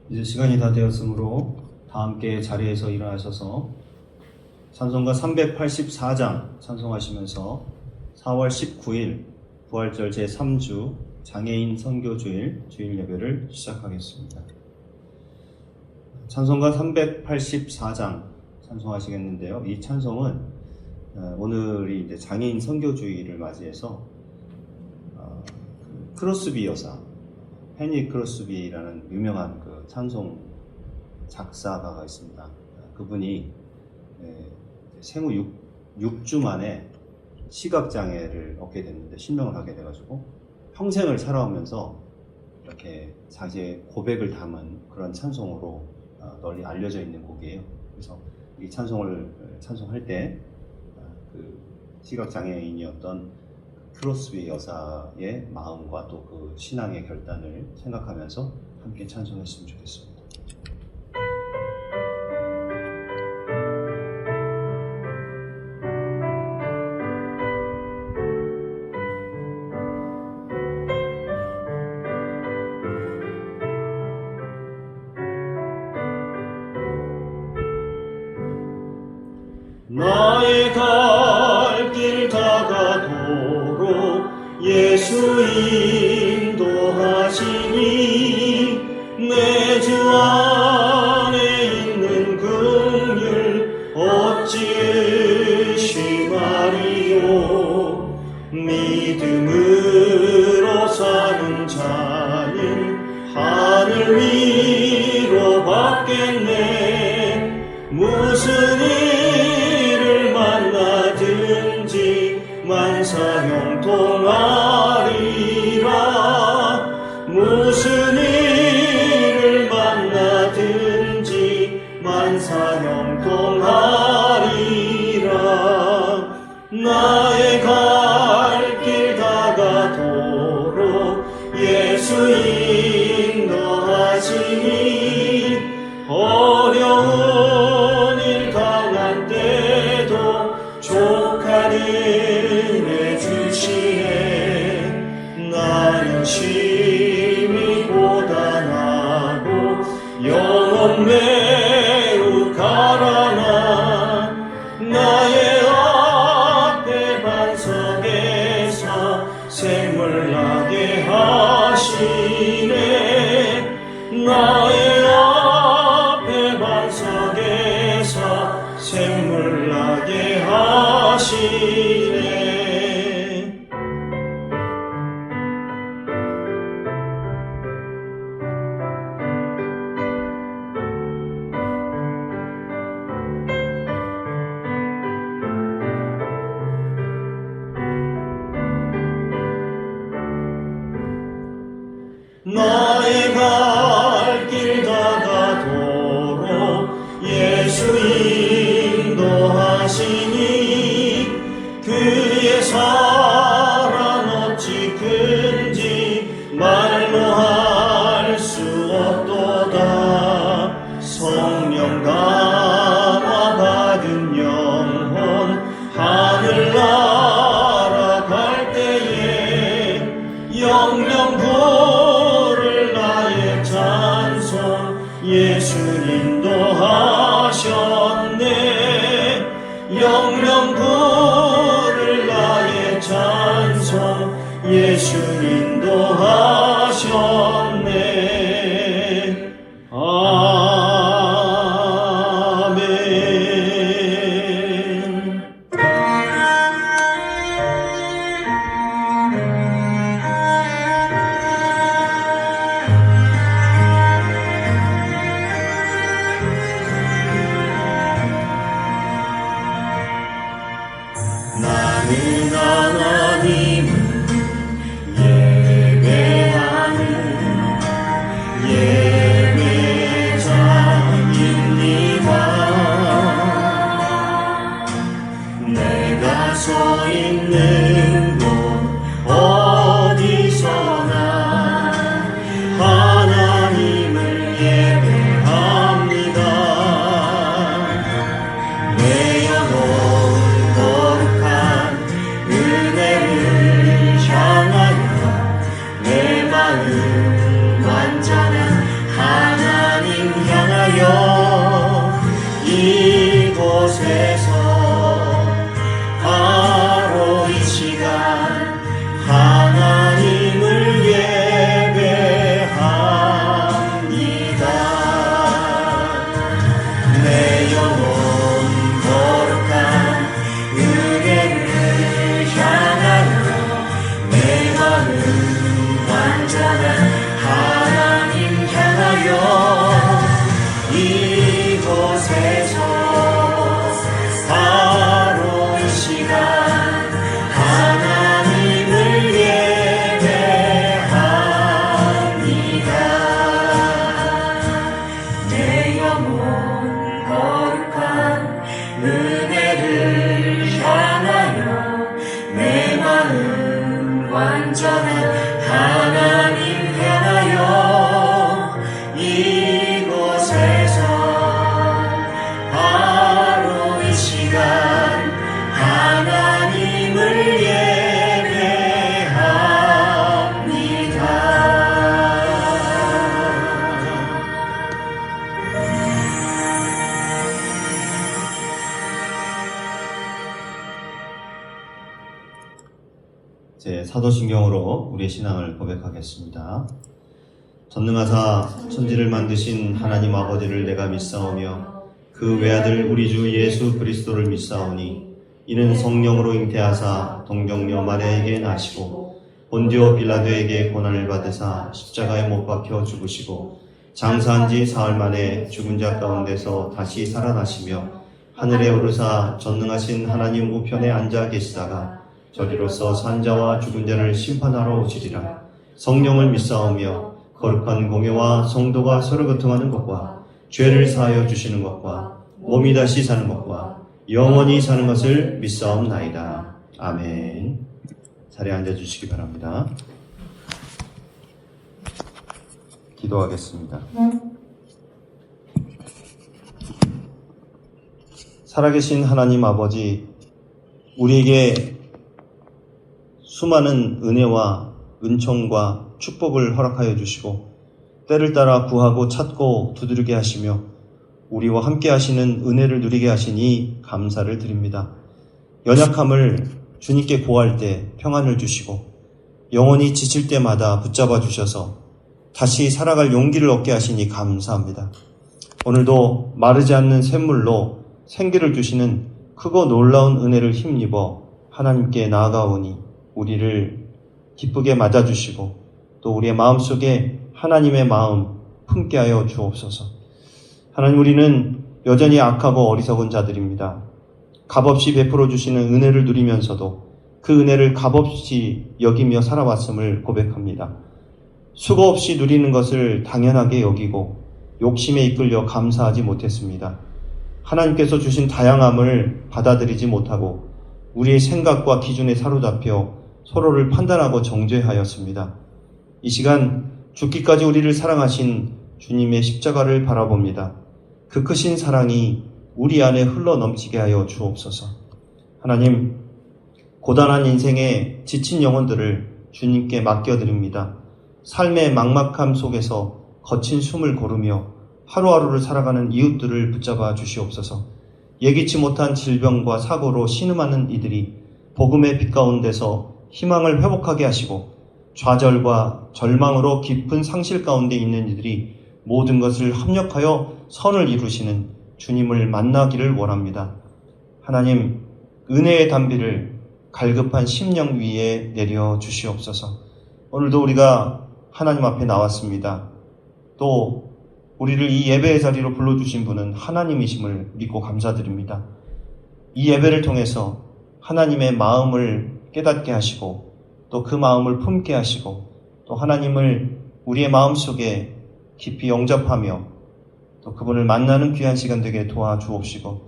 이제 시간이 다 되었으므로 다 함께 자리에서 일어나셔서 찬송가 384장 찬송하시면서 4월 19일 부활절 제3주 장애인 선교주일 주일 예배를 시작하겠습니다. 찬송가 384장 찬송하시겠는데요. 이 찬송은 오늘이 이제 장애인 선교주일을 맞이해서 크로스비 여사, 페니 크로스비라는 유명한 그 찬송 작사가가 있습니다. 그분이 생후 6주 만에 시각장애를 얻게 됐는데 실명을 하게 돼가지고 평생을 살아오면서 이렇게 자기의 고백을 담은 그런 찬송으로 널리 알려져 있는 곡이에요. 그래서 이 찬송을 찬송할 때 그 시각장애인이었던 크로스비 여사의 마음과 또 그 신앙의 결단을 생각하면서 함께 찬송했으면 좋겠습니다. 나의 갈 길 다가도록 예수 인도하시니 내 주 안에 있는 긍휼 어찌 의심하리요. 믿음으로 사는 자는 하늘 위로 받겠네. 무슨 일을 만나든지 만사형통하리라. 무슨 일을 만나든지 만사형통하리라. 나의 갈 길 다가도록 예수 인도하시니 어려운 일 당한 때도 족한 은혜 주시네. 나는 심히 고단하고 영혼 매우 가라나. 나의 앞에 반석에서 샘물나게 하시네. 나의 앞에 반석에서 샘물나게 하시네. 나의 갈 길 다가도록 예수 인도하시니 그의 사랑 어찌 큰지 말로 할 수 없도다. 성령 감화 받은 영혼 하늘 날아갈 때에 영영 부를 나의 찬송 예수 인도하셨네. 영영 부를 나의 찬송 예수 인도하셨네. 아멘. 사도신경으로 우리의 신앙을 고백하겠습니다. 전능하사 천지를 만드신 하나님 아버지를 내가 믿사오며 그 외아들 우리 주 예수 그리스도를 믿사오니 이는 성령으로 잉태하사 동정녀 마리아에게 나시고 본디오 빌라도에게 고난을 받으사 십자가에 못 박혀 죽으시고 장사한 지 사흘 만에 죽은 자 가운데서 다시 살아나시며 하늘에 오르사 전능하신 하나님 우편에 앉아 계시다가 저리로서 산자와 죽은 자를 심판하러 오시리라. 성령을 믿사오며 거룩한 공예와 성도가 서로 교통하는 것과 죄를 사하여 주시는 것과 몸이 다시 사는 것과 영원히 사는 것을 믿사옵나이다. 아멘. 자리에 앉아주시기 바랍니다. 기도하겠습니다. 살아계신 하나님 아버지, 우리에게 수많은 은혜와 은총과 축복을 허락하여 주시고 때를 따라 구하고 찾고 두드리게 하시며 우리와 함께 하시는 은혜를 누리게 하시니 감사를 드립니다. 연약함을 주님께 고할 때 평안을 주시고 영원히 지칠 때마다 붙잡아 주셔서 다시 살아갈 용기를 얻게 하시니 감사합니다. 오늘도 마르지 않는 샘물로 생기를 주시는 크고 놀라운 은혜를 힘입어 하나님께 나아가오니 우리를 기쁘게 맞아주시고 또 우리의 마음속에 하나님의 마음 품게 하여 주옵소서. 하나님, 우리는 여전히 악하고 어리석은 자들입니다. 값없이 베풀어 주시는 은혜를 누리면서도 그 은혜를 값없이 여기며 살아왔음을 고백합니다. 수고 없이 누리는 것을 당연하게 여기고 욕심에 이끌려 감사하지 못했습니다. 하나님께서 주신 다양함을 받아들이지 못하고 우리의 생각과 기준에 사로잡혀 서로를 판단하고 정죄하였습니다. 이 시간 죽기까지 우리를 사랑하신 주님의 십자가를 바라봅니다. 그 크신 사랑이 우리 안에 흘러넘치게 하여 주옵소서. 하나님, 고단한 인생에 지친 영혼들을 주님께 맡겨드립니다. 삶의 막막함 속에서 거친 숨을 고르며 하루하루를 살아가는 이웃들을 붙잡아 주시옵소서. 예기치 못한 질병과 사고로 신음하는 이들이 복음의 빛 가운데서 희망을 회복하게 하시고 좌절과 절망으로 깊은 상실 가운데 있는 이들이 모든 것을 합력하여 선을 이루시는 주님을 만나기를 원합니다. 하나님, 은혜의 담비를 갈급한 심령 위에 내려 주시옵소서. 오늘도 우리가 하나님 앞에 나왔습니다. 또 우리를 이 예배의 자리로 불러주신 분은 하나님이심을 믿고 감사드립니다. 이 예배를 통해서 하나님의 마음을 깨닫게 하시고 또 그 마음을 품게 하시고 또 하나님을 우리의 마음속에 깊이 영접하며 또 그분을 만나는 귀한 시간 되게 도와주옵시고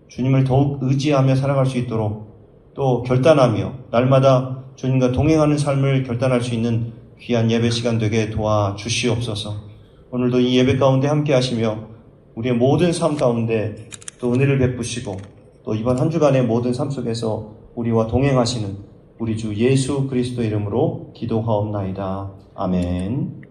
주님을 더욱 의지하며 살아갈 수 있도록 또 결단하며 날마다 주님과 동행하는 삶을 결단할 수 있는 귀한 예배 시간 되게 도와주시옵소서. 오늘도 이 예배 가운데 함께 하시며 우리의 모든 삶 가운데 또 은혜를 베푸시고 또 이번 한 주간의 모든 삶 속에서 우리와 동행하시는 우리 주 예수 그리스도 이름으로 기도하옵나이다. 아멘.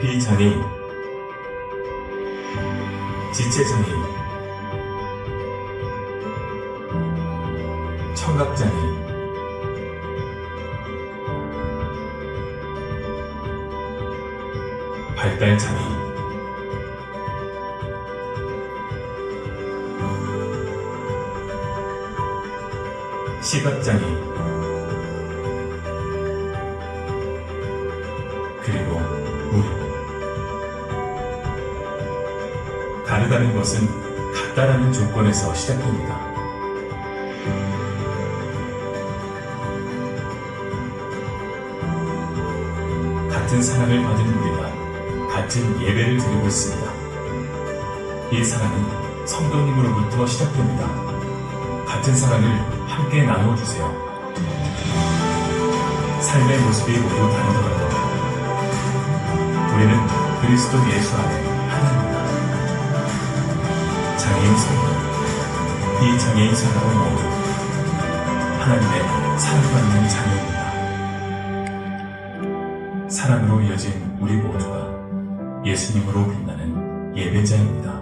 비전이, 지체전이, 청각장애, 발달장애, 시각장애, 그리고 무릎. 다르다는 것은 같다라는 조건에서 시작됩니다. 같은 사랑을 받은 우리가 같은 예배를 드리고 있습니다. 이 사랑은 성도님으로부터 시작됩니다. 같은 사랑을 함께 나눠주세요. 삶의 모습이 모두 다르더라고요. 우리는 그리스도 예수 안에 하나입니다. 장애인 성도, 비장애인 성도 모두 하나님의 사랑받는 자녀입니다. 사랑으로 이어진 우리 모두가 예수님으로 빛나는 예배자입니다.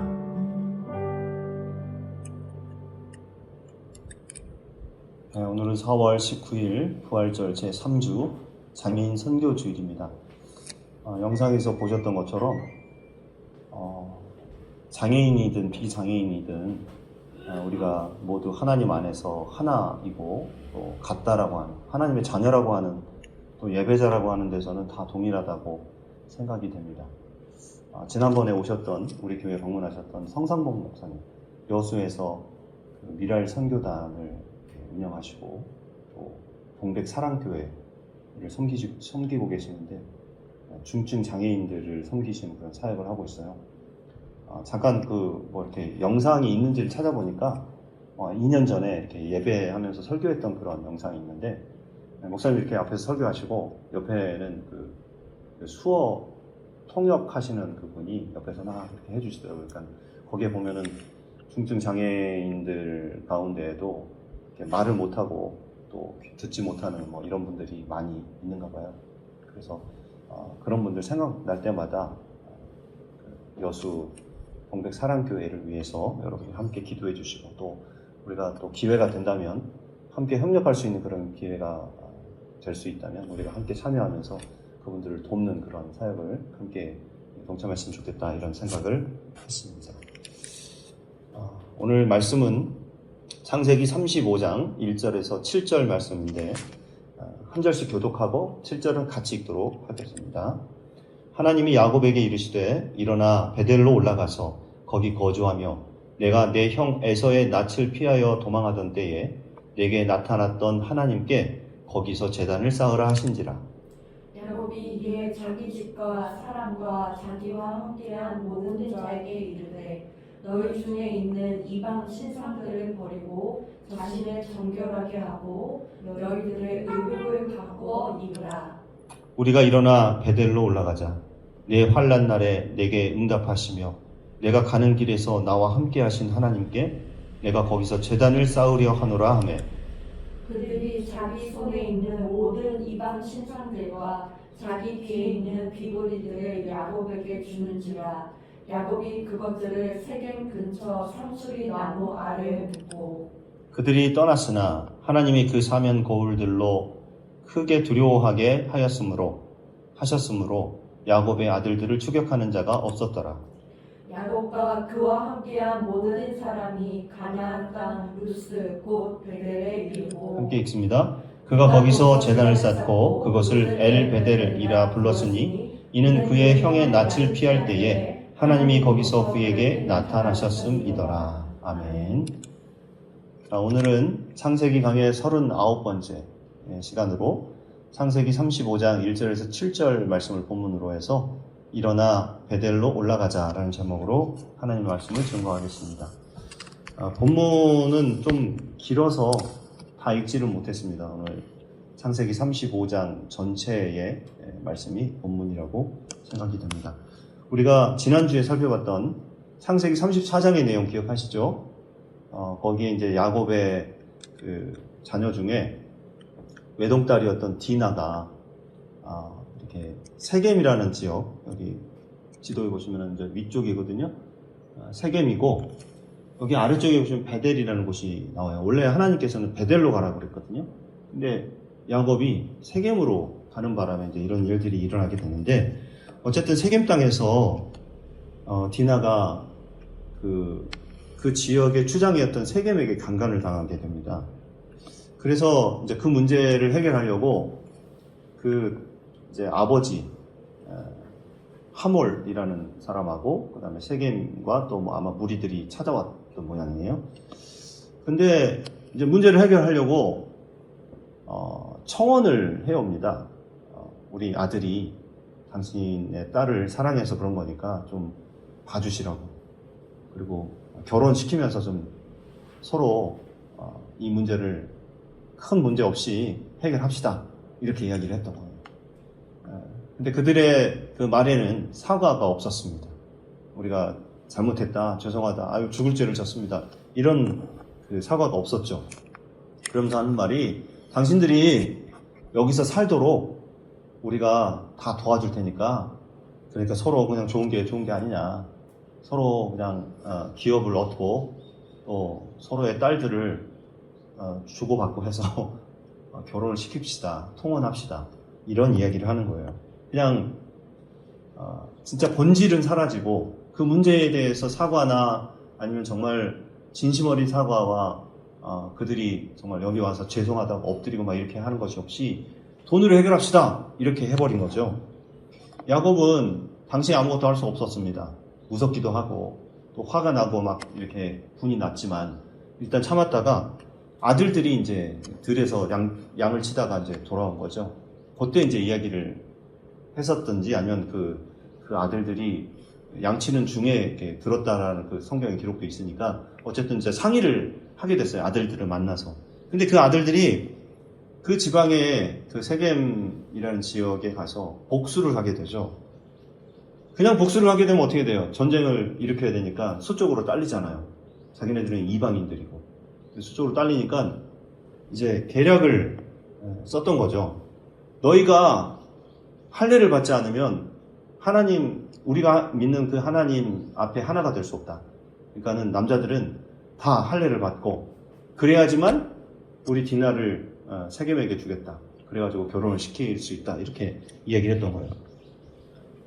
네, 오늘은 4월 19일 부활절 제3주 장애인 선교주일입니다. 영상에서 보셨던 것처럼 장애인이든 비장애인이든 우리가 모두 하나님 안에서 하나이고 또 같다라고 하는 하나님의 자녀라고 하는 또 예배자라고 하는 데서는 다 동일하다고 생각이 됩니다. 지난번에 오셨던 우리 교회 방문하셨던 성상봉 목사님, 여수에서 그 미랄 선교단을 운영하시고 또 동백 사랑교회를 섬기고 계시는데 중증 장애인들을 섬기시는 그런 사역을 하고 있어요. 잠깐 이렇게 영상이 있는지를 찾아보니까 2년 전에 이렇게 예배하면서 설교했던 그런 영상이 있는데 목사님 이렇게 앞에서 설교하시고 옆에는 그 수어 통역하시는 그분이 옆에서 막 이렇게 해주시더라고요. 그러니까 거기에 보면은 중증 장애인들 가운데에도 이렇게 말을 못하고 또 듣지 못하는 뭐 이런 분들이 많이 있는가 봐요. 그래서 그런 분들 생각날 때마다 여수 동백 사랑교회를 위해서 여러분이 함께 기도해 주시고 또 우리가 또 기회가 된다면 함께 협력할 수 있는 그런 기회가 될 수 있다면 우리가 함께 참여하면서 그분들을 돕는 그런 사역을 함께 동참했으면 좋겠다 이런 생각을 했습니다. 오늘 말씀은 창세기 35장 1절에서 7절 말씀인데 한 절씩 교독하고 7절은 같이 읽도록 하겠습니다. 하나님이 야곱에게 이르시되 일어나 베델로 올라가서 거기 거주하며 내가 내 형 에서의 낯을 피하여 도망하던 때에 내게 나타났던 하나님께 거기서 제단을 쌓으라 하신지라. 야곱이 이에 자기 집과 사람과 자기와 함께한 모든 자에게 이르되 너희 중에 있는 이방 신상들을 버리고 자신을 정결하게 하고 너희들의 의복을 바꾸어 입으라. 우리가 일어나 베델로 올라가자. 내 환난 날에 내게 응답하시며 내가 가는 길에서 나와 함께 하신 하나님께 내가 거기서 제단을 쌓으려 하노라 하매 그들이 자기 손에 있는 모든 이방 신상들과 자기 뒤에 있는 비보리들을 야곱에게 주는지라. 야곱이 그것들을 세겜 근처 상수리 나무 아래에 묻고 그들이 떠났으나 하나님이 그 사면 거울들로 크게 두려워하게 하셨으므로 야곱의 아들들을 추격하는 자가 없었더라. 야곱과 그와 함께한 모든 사람이 가나안 땅 루스 곧 베델에 이르고 함께 읽습니다. 그가 거기서 제단을 쌓고 그것을 엘 베델이라 불렀으니 이는 그의 형의 낯을 피할 때에 하나님이 거기서 그에게 나타나셨음이더라. 아멘. 오늘은 창세기 강의 39번째 시간으로 창세기 35장 1절에서 7절 말씀을 본문으로 해서 일어나 베델로 올라가자라는 제목으로 하나님의 말씀을 증거하겠습니다. 본문은 좀 길어서 다 읽지를 못했습니다. 오늘 창세기 35장 전체의 말씀이 본문이라고 생각이 됩니다. 우리가 지난주에 살펴봤던 창세기 34장의 내용 기억하시죠? 거기에 이제 야곱의 그 자녀 중에 외동딸이었던 디나가 이렇게 세겜이라는 지역, 여기 지도에 보시면 이제 위쪽이거든요. 세겜이고 여기 아래쪽에 보시면 베델이라는 곳이 나와요. 원래 하나님께서는 베델로 가라고 그랬거든요. 근데 야곱이 세겜으로 가는 바람에 이제 이런 일들이 일어나게 되는데 어쨌든 세겜 땅에서 디나가 그 지역의 추장이었던 세겜에게 강간을 당하게 됩니다. 그래서 이제 그 문제를 해결하려고 그 이제 아버지 하몰이라는 사람하고 그다음에 세겜과 또 뭐 아마 무리들이 찾아왔던 모양이에요. 근데 이제 문제를 해결하려고 청원을 해옵니다. 우리 아들이 당신의 딸을 사랑해서 그런 거니까 좀 봐주시라고. 그리고 결혼시키면서 좀 서로 이 문제를 큰 문제 없이 해결합시다. 이렇게 이야기를 했던 거예요. 근데 그들의 그 말에는 사과가 없었습니다. 우리가 잘못했다, 죄송하다, 아유 죽을 죄를 졌습니다. 이런 그 사과가 없었죠. 그러면서 하는 말이 당신들이 여기서 살도록 우리가 다 도와줄 테니까 그러니까 서로 그냥 좋은 게 아니냐. 서로 그냥 기업을 얻고 또 서로의 딸들을 주고받고 해서 결혼을 시킵시다. 통혼합시다. 이런 이야기를 하는 거예요. 그냥 진짜 본질은 사라지고 그 문제에 대해서 사과나 아니면 정말 진심 어린 사과와 그들이 정말 여기 와서 죄송하다고 엎드리고 막 이렇게 하는 것이 없이 돈으로 해결합시다. 이렇게 해버린 거죠. 야곱은 당시에 아무것도 할 수 없었습니다. 무섭기도 하고 또 화가 나고 막 이렇게 분이 났지만 일단 참았다가 아들들이 이제 들에서 양을 치다가 이제 돌아온 거죠. 그때 이제 이야기를 했었든지 아니면 그 아들들이 양치는 중에 이렇게 들었다라는 그 성경의 기록도 있으니까 어쨌든 이제 상의를 하게 됐어요. 아들들을 만나서. 근데 그 아들들이 그 지방의 그 세겜이라는 지역에 가서 복수를 하게 되죠. 그냥 복수를 하게 되면 어떻게 돼요? 전쟁을 일으켜야 되니까 수적으로 딸리잖아요. 자기네들은 이방인들이고. 수적으로 딸리니까 이제 계략을 썼던 거죠. 너희가 할례를 받지 않으면 하나님, 우리가 믿는 그 하나님 앞에 하나가 될 수 없다. 그러니까는 남자들은 다 할례를 받고 그래야지만 우리 디나를 세겜에게 주겠다. 그래가지고 결혼을 시킬 수 있다. 이렇게 이야기를 했던 거예요.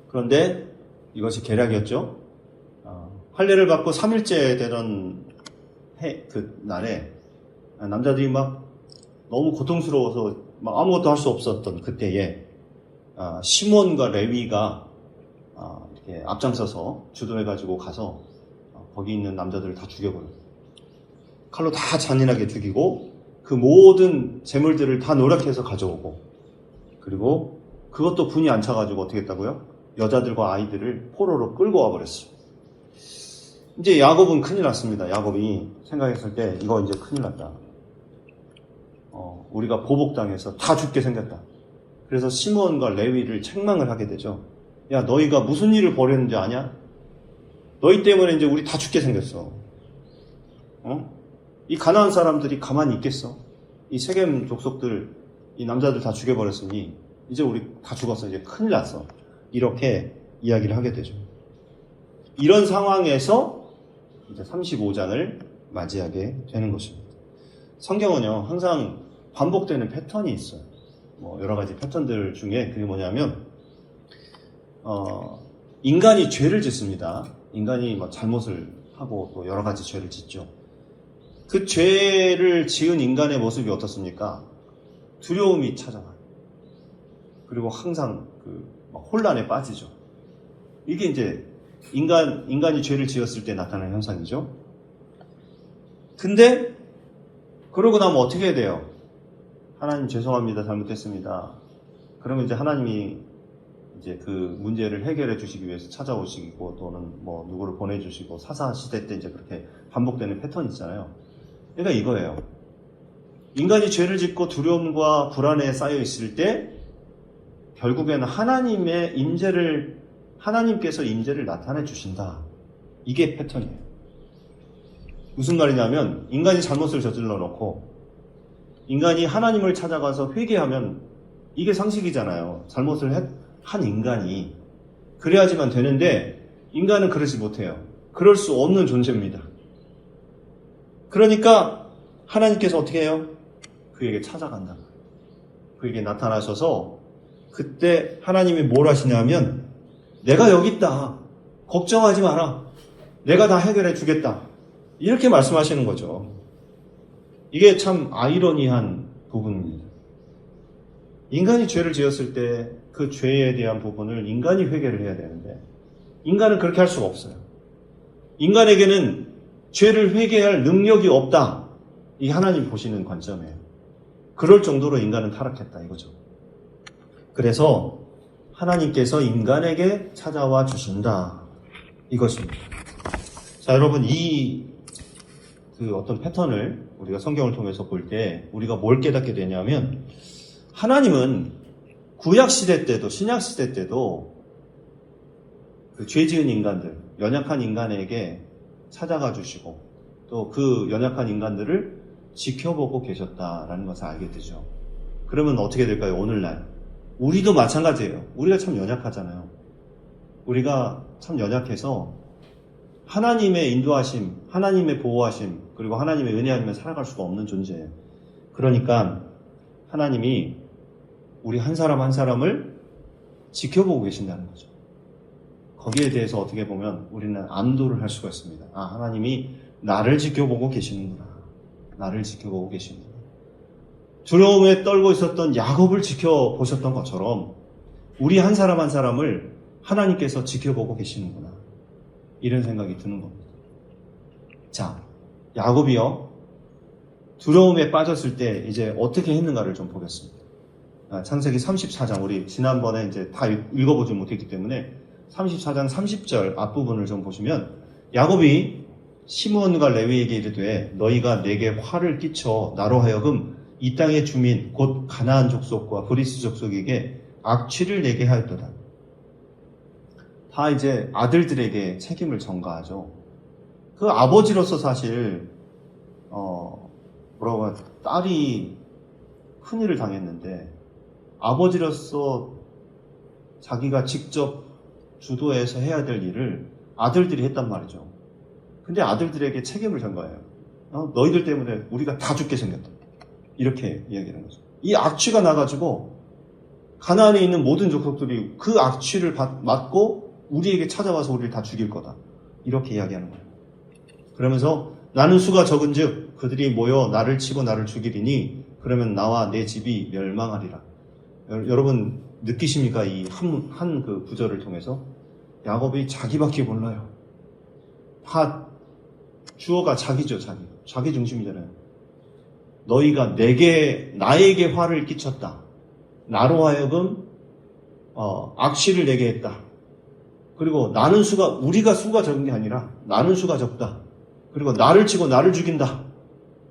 그런데 이것이 계략이었죠. 할례를 받고 3일째 되던 그 날에 남자들이 막 너무 고통스러워서 막 아무것도 할 수 없었던 그때에 시몬과 레위가 이렇게 앞장서서 주도해가지고 가서 거기 있는 남자들을 다 죽여버려요. 칼로 다 잔인하게 죽이고 그 모든 재물들을 다 노력해서 가져오고 그리고 그것도 분이 안 차가지고 어떻게 했다고요? 여자들과 아이들을 포로로 끌고 와버렸어요. 이제 야곱은 큰일 났습니다. 야곱이 생각했을 때 이거 이제 큰일 났다. 우리가 보복당해서 다 죽게 생겼다. 그래서 시몬과 레위를 책망을 하게 되죠. 야, 너희가 무슨 일을 벌였는지 아냐? 너희 때문에 이제 우리 다 죽게 생겼어. 이 가나안 사람들이 가만히 있겠어? 이 세겜 족속들, 이 남자들 다 죽여버렸으니 이제 우리 다 죽었어. 이제 큰일 났어. 이렇게 이야기를 하게 되죠. 이런 상황에서 이제 35장을 맞이하게 되는 것입니다. 성경은요, 항상 반복되는 패턴이 있어요. 뭐 여러 가지 패턴들 중에 그게 뭐냐면, 인간이 죄를 짓습니다. 인간이 뭐 잘못을 하고 또 여러 가지 죄를 짓죠. 그 죄를 지은 인간의 모습이 어떻습니까? 두려움이 찾아와요. 그리고 항상 혼란에 빠지죠. 이게 이제 인간이 죄를 지었을 때 나타나는 현상이죠. 근데 그러고 나면 어떻게 해야 돼요? 하나님 죄송합니다. 잘못했습니다. 그러면 이제 하나님이 이제 그 문제를 해결해 주시기 위해서 찾아오시고 또는 뭐 누구를 보내주시고 사사시대 때 이제 그렇게 반복되는 패턴이 있잖아요. 그러니까 이거예요. 인간이 죄를 짓고 두려움과 불안에 쌓여 있을 때 결국에는 하나님께서 임재를 나타내 주신다. 이게 패턴이에요. 무슨 말이냐면 인간이 잘못을 저질러 놓고 인간이 하나님을 찾아가서 회개하면 이게 상식이잖아요. 잘못을 한 인간이 그래야지만 되는데 인간은 그러지 못해요. 그럴 수 없는 존재입니다. 그러니까 하나님께서 어떻게 해요? 그에게 찾아간다. 그에게 나타나셔서 그때 하나님이 뭘 하시냐면 내가 여기 있다. 걱정하지 마라. 내가 다 해결해 주겠다. 이렇게 말씀하시는 거죠. 이게 참 아이러니한 부분입니다. 인간이 죄를 지었을 때 그 죄에 대한 부분을 인간이 회개를 해야 되는데 인간은 그렇게 할 수가 없어요. 인간에게는 죄를 회개할 능력이 없다. 이게 하나님 보시는 관점이에요. 그럴 정도로 인간은 타락했다 이거죠. 그래서 하나님께서 인간에게 찾아와 주신다. 이것입니다. 자, 여러분, 어떤 패턴을 우리가 성경을 통해서 볼 때 우리가 뭘 깨닫게 되냐면, 하나님은 구약 시대 때도 신약 시대 때도 그 죄 지은 인간들, 연약한 인간에게 찾아가 주시고 또 그 연약한 인간들을 지켜보고 계셨다라는 것을 알게 되죠. 그러면 어떻게 될까요? 오늘날 우리도 마찬가지예요. 우리가 참 연약하잖아요. 우리가 참 연약해서 하나님의 인도하심, 하나님의 보호하심, 그리고 하나님의 은혜 아니면 살아갈 수가 없는 존재예요. 그러니까 하나님이 우리 한 사람 한 사람을 지켜보고 계신다는 거죠. 거기에 대해서 어떻게 보면 우리는 안도를 할 수가 있습니다. 아, 하나님이 나를 지켜보고 계시는구나. 나를 지켜보고 계시는구나. 두려움에 떨고 있었던 야곱을 지켜보셨던 것처럼 우리 한 사람 한 사람을 하나님께서 지켜보고 계시는구나. 이런 생각이 드는 겁니다. 자, 야곱이요. 두려움에 빠졌을 때 이제 어떻게 했는가를 좀 보겠습니다. 창세기 34장, 우리 지난번에 이제 다 읽어보지 못했기 때문에 34장 30절 앞부분을 좀 보시면 야곱이 시므온과 레위에게 이르되 너희가 내게 화를 끼쳐 나로 하여금 이 땅의 주민 곧 가나안 족속과 브리스 족속에게 악취를 내게 하였도다. 다 이제 아들들에게 책임을 전가하죠. 그 아버지로서 사실 뭐라고 하지? 딸이 큰일을 당했는데 아버지로서 자기가 직접 주도해서 해야 될 일을 아들들이 했단 말이죠. 근데 아들들에게 책임을 전가해요. 너희들 때문에 우리가 다 죽게 생겼다. 이렇게 이야기하는 거죠. 이 악취가 나가지고 가나안에 있는 모든 족속들이 그 악취를 맡고 우리에게 찾아와서 우리를 다 죽일 거다. 이렇게 이야기하는 거예요. 그러면서 나는 수가 적은즉 그들이 모여 나를 치고 나를 죽이리니 그러면 나와 내 집이 멸망하리라. 여러분 느끼십니까? 이 한 그 구절을 통해서 야곱이 자기밖에 몰라요. 다 주어가 자기죠, 자기 중심이잖아요. 너희가 나에게 화를 끼쳤다. 나로 하여금 악취를 내게 했다. 그리고 우리가 수가 적은 게 아니라 나는 수가 적다. 그리고 나를 치고 나를 죽인다.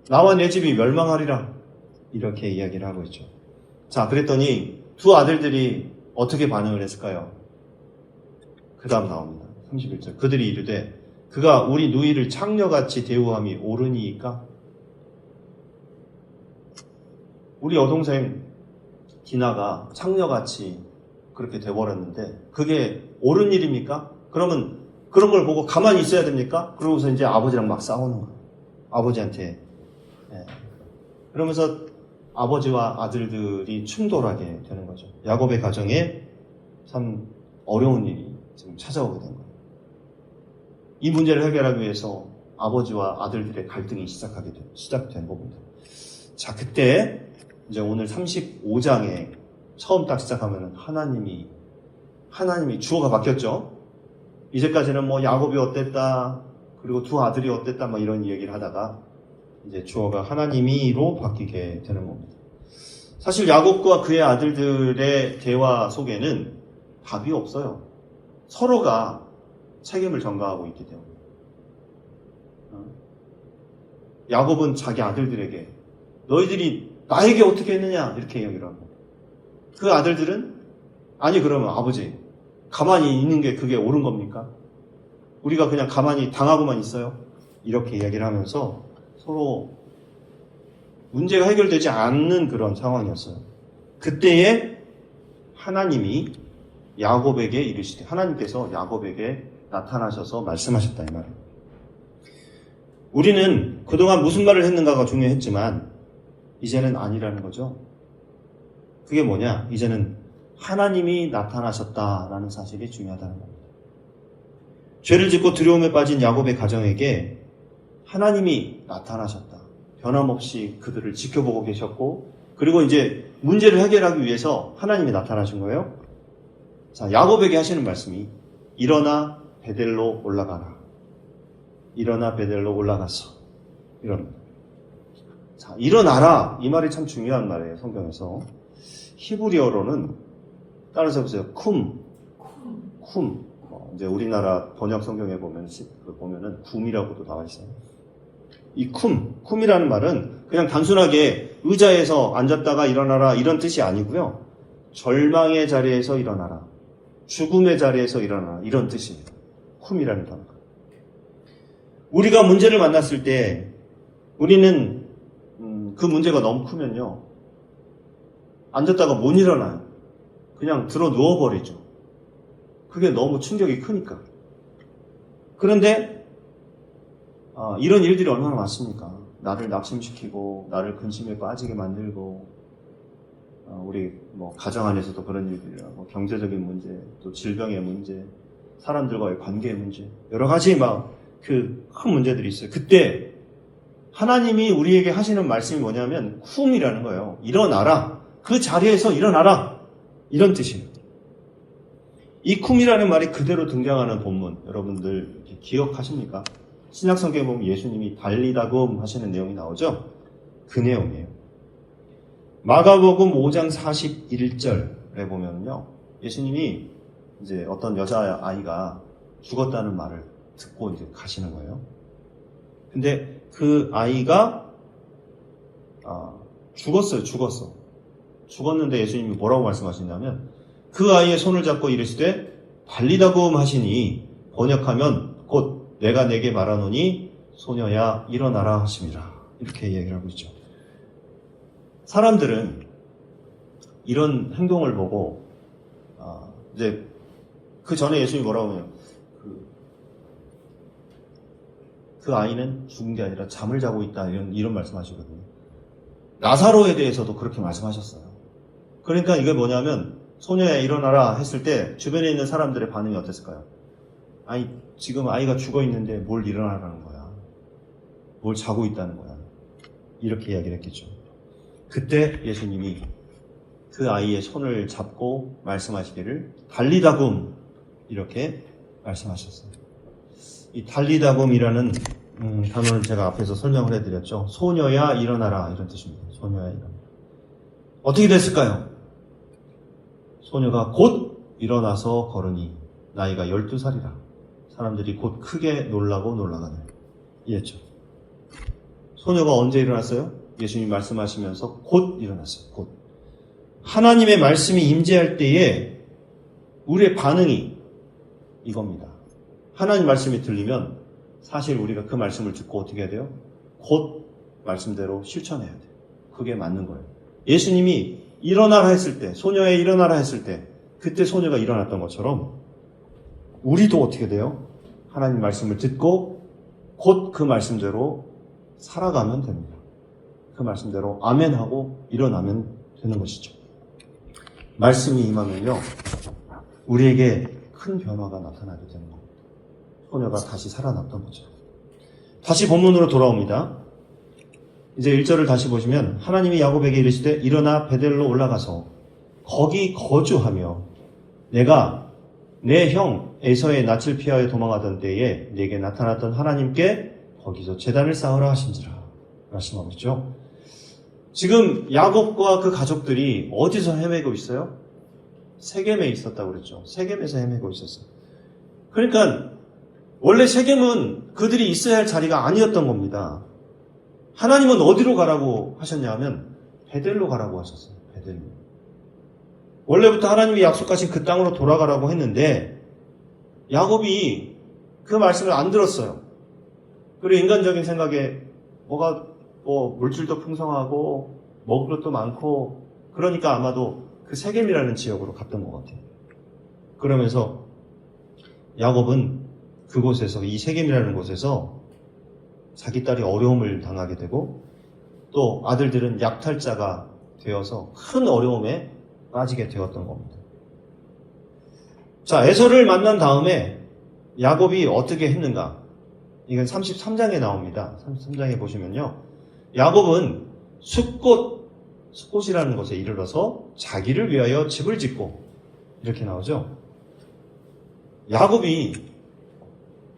나와 내 집이 멸망하리라. 이렇게 이야기를 하고 있죠. 자, 그랬더니 두 아들들이 어떻게 반응을 했을까요? 그 다음 나옵니다. 31절. 그들이 이르되 그가 우리 누이를 창녀같이 대우함이 옳으니까? 우리 여동생 디나가 창녀같이 그렇게 돼버렸는데 그게 옳은 일입니까? 그러면 그런 걸 보고 가만히 있어야 됩니까? 그러고서 이제 아버지랑 막 싸우는 거예요. 아버지한테. 그러면서 아버지와 아들들이 충돌하게 되는 거죠. 야곱의 가정에 참 어려운 일이 지금 찾아오게 된 거예요. 이 문제를 해결하기 위해서 아버지와 아들들의 갈등이 시작된 겁니다. 자, 그때 이제 오늘 35장에 처음 딱 시작하면 하나님이 주어가 바뀌었죠. 이제까지는 뭐 야곱이 어땠다, 그리고 두 아들이 어땠다, 뭐 이런 얘기를 하다가 이제 주어가 하나님이로 바뀌게 되는 겁니다. 사실 야곱과 그의 아들들의 대화 속에는 답이 없어요. 서로가 책임을 전가하고 있기 때문에. 야곱은 자기 아들들에게 너희들이 나에게 어떻게 했느냐 이렇게 이야기를 하고 그 아들들은 아니 그러면 아버지 가만히 있는 게 그게 옳은 겁니까? 우리가 그냥 가만히 당하고만 있어요? 이렇게 이야기를 하면서 서로 문제가 해결되지 않는 그런 상황이었어요. 그때에 하나님이 야곱에게 이르시되 하나님께서 야곱에게 나타나셔서 말씀하셨다 이 말이에요. 우리는 그동안 무슨 말을 했는가가 중요했지만 이제는 아니라는 거죠. 그게 뭐냐? 이제는 하나님이 나타나셨다라는 사실이 중요하다는 겁니다. 죄를 짓고 두려움에 빠진 야곱의 가정에게 하나님이 나타나셨다. 변함없이 그들을 지켜보고 계셨고 그리고 이제 문제를 해결하기 위해서 하나님이 나타나신 거예요. 자, 야곱에게 하시는 말씀이 일어나 베델로 올라가라. 일어나 베델로 올라갔어. 이런. 자, 일어나라. 이 말이 참 중요한 말이에요. 성경에서. 히브리어로는 따라서 보세요. 쿰. 이제 우리나라 번역 성경에 보면은 쿰이라고도 나와 있어요. 이 쿰이라는 말은 그냥 단순하게 의자에서 앉았다가 일어나라 이런 뜻이 아니고요. 절망의 자리에서 일어나라, 죽음의 자리에서 일어나라 이런 뜻입니다. 쿰이라는 단어가. 우리가 문제를 만났을 때 우리는 그 문제가 너무 크면요. 앉았다가 못 일어나요. 그냥 들어 누워버리죠. 그게 너무 충격이 크니까. 그런데 이런 일들이 얼마나 많습니까? 나를 낙심시키고 나를 근심에 빠지게 만들고 우리 가정 안에서도 그런 일들이라고 경제적인 문제, 또 질병의 문제, 사람들과의 관계의 문제, 여러 가지 그 큰 문제들이 있어요. 그때 하나님이 우리에게 하시는 말씀이 뭐냐면 쿰이라는 거예요. 일어나라. 그 자리에서 일어나라. 이런 뜻이에요. 이 쿰이라는 말이 그대로 등장하는 본문 여러분들 이렇게 기억하십니까? 신약성경에 보면 예수님이 달리다금 하시는 내용이 나오죠? 그 내용이에요. 마가복음 5장 41절에 보면요. 예수님이 이제 어떤 여자아이가 죽었다는 말을 듣고 이제 가시는 거예요. 근데 그 아이가 죽었는데 예수님이 뭐라고 말씀하시냐면 그 아이의 손을 잡고 이르시되 달리다금 하시니 번역하면 곧 내가 내게 말하노니 소녀야 일어나라 하심이라. 이렇게 얘기를 하고 있죠. 사람들은 이런 행동을 보고 이제 그 전에 예수님이 뭐라고 하냐면 그 아이는 죽은 게 아니라 잠을 자고 있다 이런 말씀하시거든요. 나사로에 대해서도 그렇게 말씀하셨어요. 그러니까 이게 뭐냐면 소녀야 일어나라 했을 때 주변에 있는 사람들의 반응이 어땠을까요? 아니 지금 아이가 죽어 있는데 뭘 일어나라는 거야. 뭘 자고 있다는 거야. 이렇게 이야기를 했겠죠. 그때 예수님이 그 아이의 손을 잡고 말씀하시기를 달리다금 이렇게 말씀하셨어요. 이 달리다금이라는 단어는 제가 앞에서 설명을 해드렸죠. 소녀야 일어나라 이런 뜻입니다. 소녀야 일어나라. 어떻게 됐을까요? 소녀가 곧 일어나서 걸으니 나이가 12살이라. 사람들이 곧 크게 놀라고 놀라가네. 이해했죠? 소녀가 언제 일어났어요? 예수님이 말씀하시면서 곧 일어났어요. 곧. 하나님의 말씀이 임재할 때에 우리의 반응이 이겁니다. 하나님 말씀이 들리면 사실 우리가 그 말씀을 듣고 어떻게 해야 돼요? 곧 말씀대로 실천해야 돼요. 그게 맞는 거예요. 예수님이 일어나라 했을 때, 소녀에 일어나라 했을 때 그때 소녀가 일어났던 것처럼 우리도 어떻게 돼요? 하나님 말씀을 듣고 곧 그 말씀대로 살아가면 됩니다. 그 말씀대로 아멘하고 일어나면 되는 것이죠. 말씀이 임하면요 우리에게 큰 변화가 나타나게 되는 겁니다. 소녀가 다시 살아났던 거죠. 다시 본문으로 돌아옵니다. 이제 1절을 다시 보시면 하나님이 야곱에게 이르시되 일어나 베델로 올라가서 거기 거주하며 내가 내 형 에서의 낯을 피하여 도망하던 때에 내게 나타났던 하나님께 거기서 제단을 쌓으라 하신지라 말씀하고 있죠. 지금 야곱과 그 가족들이 어디서 헤매고 있어요? 세겜에 있었다고 그랬죠. 세겜에서 헤매고 있었어요. 그러니까 원래 세겜은 그들이 있어야 할 자리가 아니었던 겁니다. 하나님은 어디로 가라고 하셨냐 하면 베델로 가라고 하셨어요. 베델로. 원래부터 하나님이 약속하신 그 땅으로 돌아가라고 했는데 야곱이 그 말씀을 안 들었어요. 그리고 인간적인 생각에 물질도 풍성하고 먹을 것도 많고 그러니까 아마도 그 세겜이라는 지역으로 갔던 것 같아요. 그러면서 야곱은 그곳에서 이 세겜이라는 곳에서 자기 딸이 어려움을 당하게 되고 또 아들들은 약탈자가 되어서 큰 어려움에 빠지게 되었던 겁니다. 자, 에서를 만난 다음에 야곱이 어떻게 했는가? 이건 33장에 나옵니다. 33장에 보시면요. 야곱은 숫곳이라는 곳에 이르러서 자기를 위하여 집을 짓고 이렇게 나오죠. 야곱이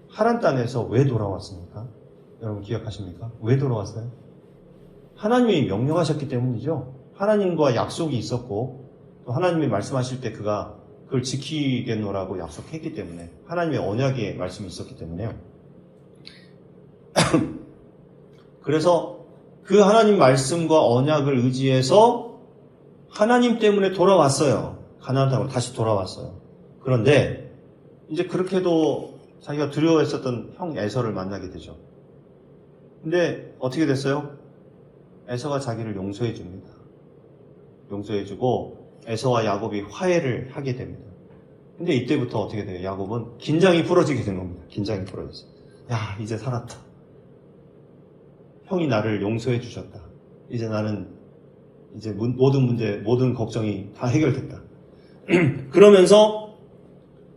하란 땅에서 왜 돌아왔습니까? 여러분 기억하십니까? 왜 돌아왔어요? 하나님이 명령하셨기 때문이죠. 하나님과 약속이 있었고 또 하나님이 말씀하실 때 그가 그걸 지키겠노라고 약속했기 때문에 하나님의 언약의 말씀이 있었기 때문에요. 그래서 그 하나님 말씀과 언약을 의지해서 하나님 때문에 돌아왔어요. 가나안 땅으로 다시 돌아왔어요. 그런데 이제 그렇게도 자기가 두려워했었던 형 에서를 만나게 되죠. 근데 어떻게 됐어요? 에서가 자기를 용서해 줍니다. 용서해 주고 에서와 야곱이 화해를 하게 됩니다. 근데 이때부터 어떻게 돼요? 야곱은 긴장이 풀어지게 된 겁니다. 긴장이 풀어졌어요. 야, 이제 살았다. 형이 나를 용서해 주셨다. 이제 나는 이제 모든 문제, 모든 걱정이 다 해결됐다. 그러면서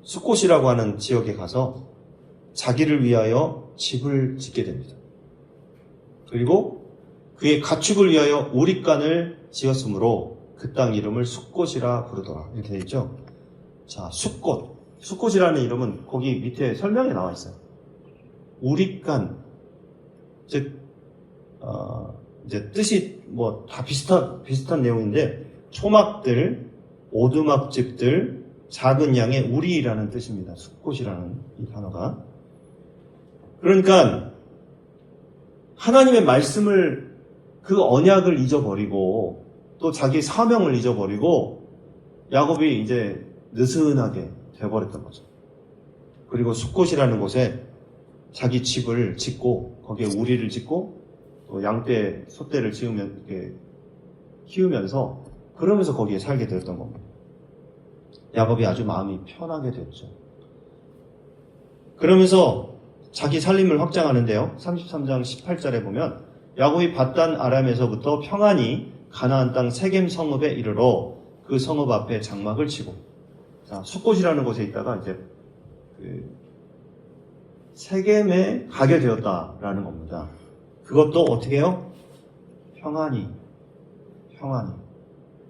숫곳이라고 하는 지역에 가서 자기를 위하여 집을 짓게 됩니다. 그리고 그의 가축을 위하여 우릿간을 지었으므로 그 땅 이름을 숫곳이라 부르더라. 이렇게 되어 있죠. 자, 숫곳. 숫곳이라는 이름은 거기 밑에 설명에 나와 있어요. 우릿간, 즉 이제 뜻이 뭐 다 비슷한 내용인데 초막들, 오두막집들, 작은 양의 우리라는 뜻입니다. 숫곳이라는 이 단어가. 그러니까 하나님의 말씀을 그 언약을 잊어버리고 또 자기 사명을 잊어버리고 야곱이 이제 느슨하게 되어버렸던 거죠. 그리고 숫곳이라는 곳에 자기 집을 짓고 거기에 우리를 짓고 또 양떼, 소떼를 키우면서 그러면서 거기에 살게 되었던 겁니다. 야곱이 아주 마음이 편하게 되었죠. 그러면서 자기 살림을 확장하는데요. 33장 18절에 보면 야곱이 밧단 아람에서부터 평안히 가나안 땅 세겜 성읍에 이르러 그 성읍 앞에 장막을 치고, 자, 숫곳이라는 곳에 있다가 이제 세겜에 가게 되었다라는 겁니다. 그것도 어떻게 해요? 평안히.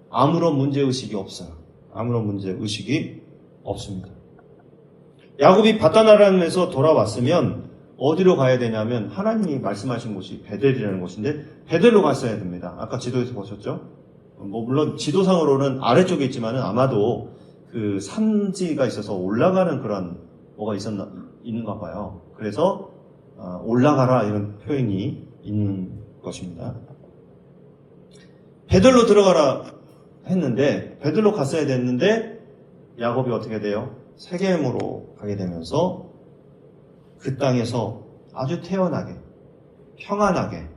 아무런 문제의식이 없어요. 아무런 문제의식이 없습니다. 야곱이 밧단 아람에서 돌아왔으면 어디로 가야 되냐면 하나님이 말씀하신 곳이 베델이라는 곳인데 베델로 갔어야 됩니다. 아까 지도에서 보셨죠? 물론 지도상으로는 아래쪽에 있지만은 아마도 그 산지가 있어서 올라가는 그런 뭐가 있는가 봐요. 그래서 올라가라 이런 표현이 있는 것입니다. 베델로 들어가라 했는데 베델로 갔어야 됐는데 야곱이 어떻게 돼요? 세겜으로 가게 되면서 그 땅에서 아주 태연하게 평안하게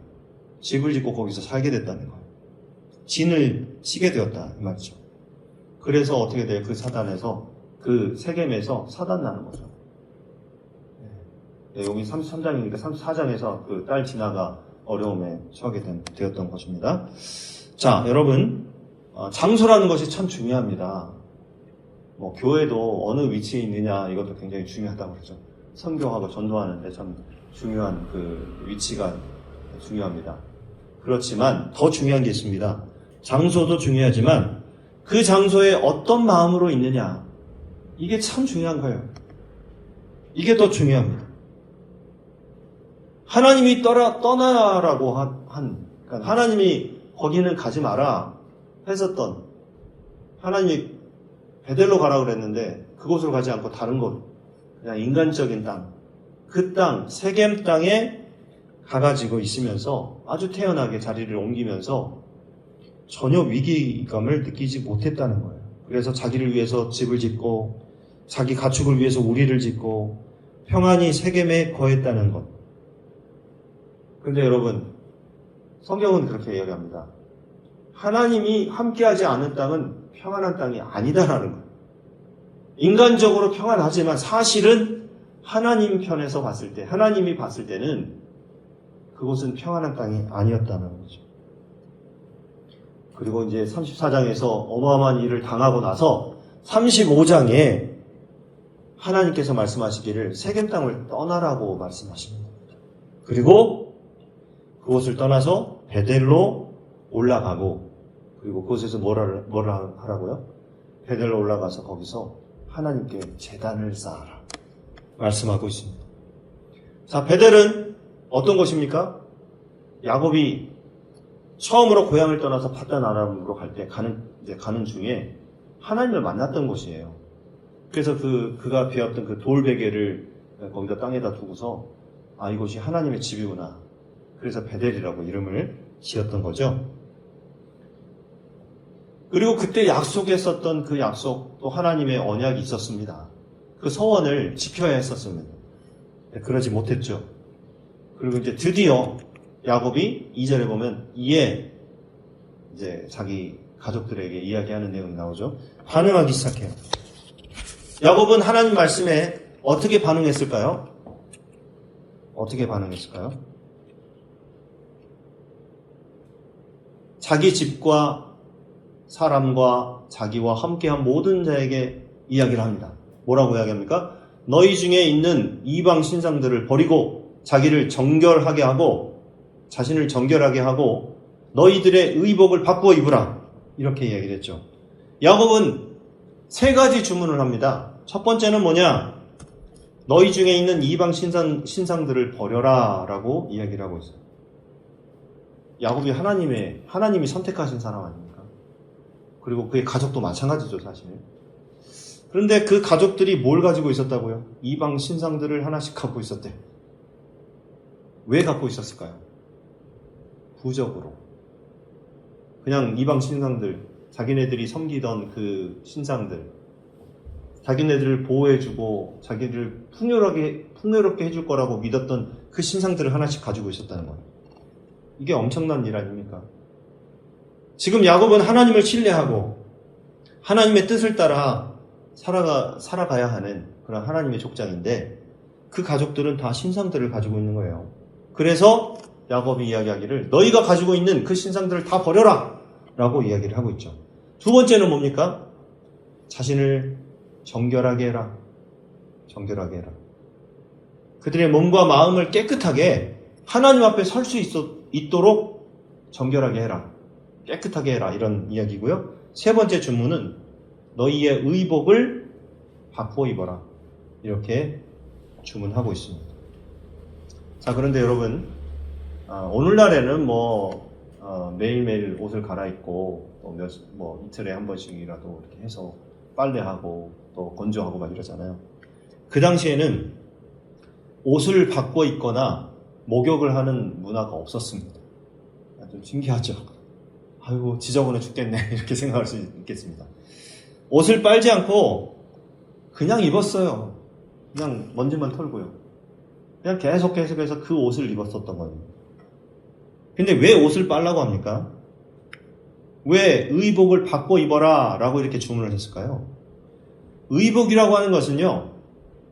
집을 짓고 거기서 살게 됐다는 거예요. 진을 치게 되었다 이 말이죠. 그래서 어떻게 돼요? 그 사단에서 그 세겜에서 사단 나는 거죠. 네, 여기 33장이니까 34장에서 그 딸 진아가 어려움에 처하게 되었던 것입니다. 자, 여러분, 장소라는 것이 참 중요합니다. 뭐 교회도 어느 위치에 있느냐 이것도 굉장히 중요하다고 그러죠. 선교하고 전도하는데 참 중요한 그 위치가 중요합니다. 그렇지만 더 중요한 게 있습니다. 장소도 중요하지만 그 장소에 어떤 마음으로 있느냐 이게 참 중요한 거예요. 이게 더 중요합니다. 하나님이 떠나라고 그러니까 하나님이 거기는 가지 마라 했었던, 하나님이 베델로 가라 그랬는데 그곳으로 가지 않고 다른 곳, 그냥 인간적인 땅, 그 땅, 세겜 땅에 가가지고 있으면서 아주 태연하게 자리를 옮기면서 전혀 위기감을 느끼지 못했다는 거예요. 그래서 자기를 위해서 집을 짓고 자기 가축을 위해서 우리를 짓고 평안히 세겜에 거했다는 것. 그런데 여러분, 성경은 그렇게 이야기합니다. 하나님이 함께하지 않은 땅은 평안한 땅이 아니다라는 거예요. 인간적으로 평안하지만 사실은 하나님 편에서 봤을 때, 하나님이 봤을 때는 그곳은 평안한 땅이 아니었다는 거죠. 그리고 이제 34장에서 어마어마한 일을 당하고 나서 35장에 하나님께서 말씀하시기를 세겜 땅을 떠나라고 말씀하십니다. 그리고 그곳을 떠나서 베델로 올라가고, 그리고 그곳에서 뭐라 하라고요? 베델로 올라가서 거기서 하나님께 제단을 쌓아라 말씀하고 있습니다. 자, 베델은 어떤 곳입니까? 야곱이 처음으로 고향을 떠나서 밧단 아람으로 갈 때 가는 중에 하나님을 만났던 곳이에요. 그래서 그가 베었던 그 돌베개를 거기다 땅에다 두고서 이곳이 하나님의 집이구나. 그래서 베델이라고 이름을 지었던 거죠. 그리고 그때 약속했었던 그 약속, 또 하나님의 언약이 있었습니다. 그 서원을 지켜야 했었습니다. 그러지 못했죠. 그리고 이제 드디어 야곱이 2절에 보면 이에 이제 자기 가족들에게 이야기하는 내용이 나오죠. 반응하기 시작해요. 야곱은 하나님 말씀에 어떻게 반응했을까요? 어떻게 반응했을까요? 자기 집과 사람과 자기와 함께한 모든 자에게 이야기를 합니다. 뭐라고 이야기합니까? 너희 중에 있는 이방 신상들을 버리고 자기를 정결하게 하고 자신을 정결하게 하고 너희들의 의복을 바꾸어 입으라. 이렇게 이야기를 했죠. 야곱은 3가지 주문을 합니다. 첫 번째는 뭐냐? 너희 중에 있는 이방 신상들을 버려라 라고 이야기를 하고 있어요. 야곱이 하나님이 선택하신 사람 아닙니까? 그리고 그의 가족도 마찬가지죠, 사실. 그런데 그 가족들이 뭘 가지고 있었다고요? 이방 신상들을 하나씩 갖고 있었대. 왜 갖고 있었을까요? 부적으로. 그냥 이방 신상들, 자기네들이 섬기던 그 신상들, 자기네들을 보호해주고 자기를 풍요롭게 해줄 거라고 믿었던 그 신상들을 하나씩 가지고 있었다는 거예요. 이게 엄청난 일 아닙니까? 지금 야곱은 하나님을 신뢰하고 하나님의 뜻을 따라 살아가야 하는 그런 하나님의 족장인데 그 가족들은 다 신상들을 가지고 있는 거예요. 그래서 야곱이 이야기하기를 너희가 가지고 있는 그 신상들을 다 버려라 라고 이야기를 하고 있죠. 두 번째는 뭡니까? 자신을 정결하게 해라. 정결하게 해라. 그들의 몸과 마음을 깨끗하게 하나님 앞에 설 수 있도록 정결하게 해라. 깨끗하게 해라. 이런 이야기고요. 세 번째 주문은 너희의 의복을 바꾸어 입어라. 이렇게 주문하고 있습니다. 자, 그런데 여러분, 오늘날에는 매일매일 옷을 갈아입고 이틀에 한 번씩이라도 이렇게 해서 빨래하고 또 건조하고 막 이러잖아요. 그 당시에는 옷을 바꿔 입거나 목욕을 하는 문화가 없었습니다. 좀 신기하죠? 아이고 지저분해 죽겠네 이렇게 생각할 수 있겠습니다. 옷을 빨지 않고 그냥 입었어요. 그냥 먼지만 털고요. 그냥 계속해서 그 옷을 입었었던 거예요. 근데 왜 옷을 빨라고 합니까? 왜 의복을 바꿔 입어라 라고 이렇게 주문을 했을까요? 의복이라고 하는 것은요,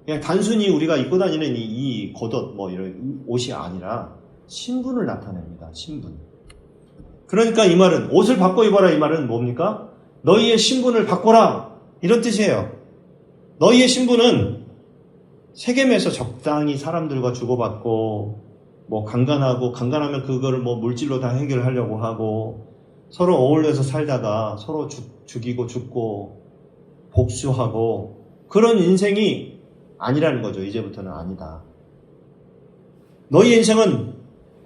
그냥 단순히 우리가 입고 다니는 이 겉옷 이런 옷이 아니라 신분을 나타냅니다. 신분. 그러니까 이 말은 옷을 바꿔 입어라 이 말은 뭡니까? 너희의 신분을 바꿔라 이런 뜻이에요. 너희의 신분은 세겜에서 적당히 사람들과 주고받고 간간하면 그거를 물질로 다 해결하려고 하고 서로 어울려서 살다가 서로 죽이고 죽고 복수하고 그런 인생이 아니라는 거죠. 이제부터는 아니다. 너희의 인생은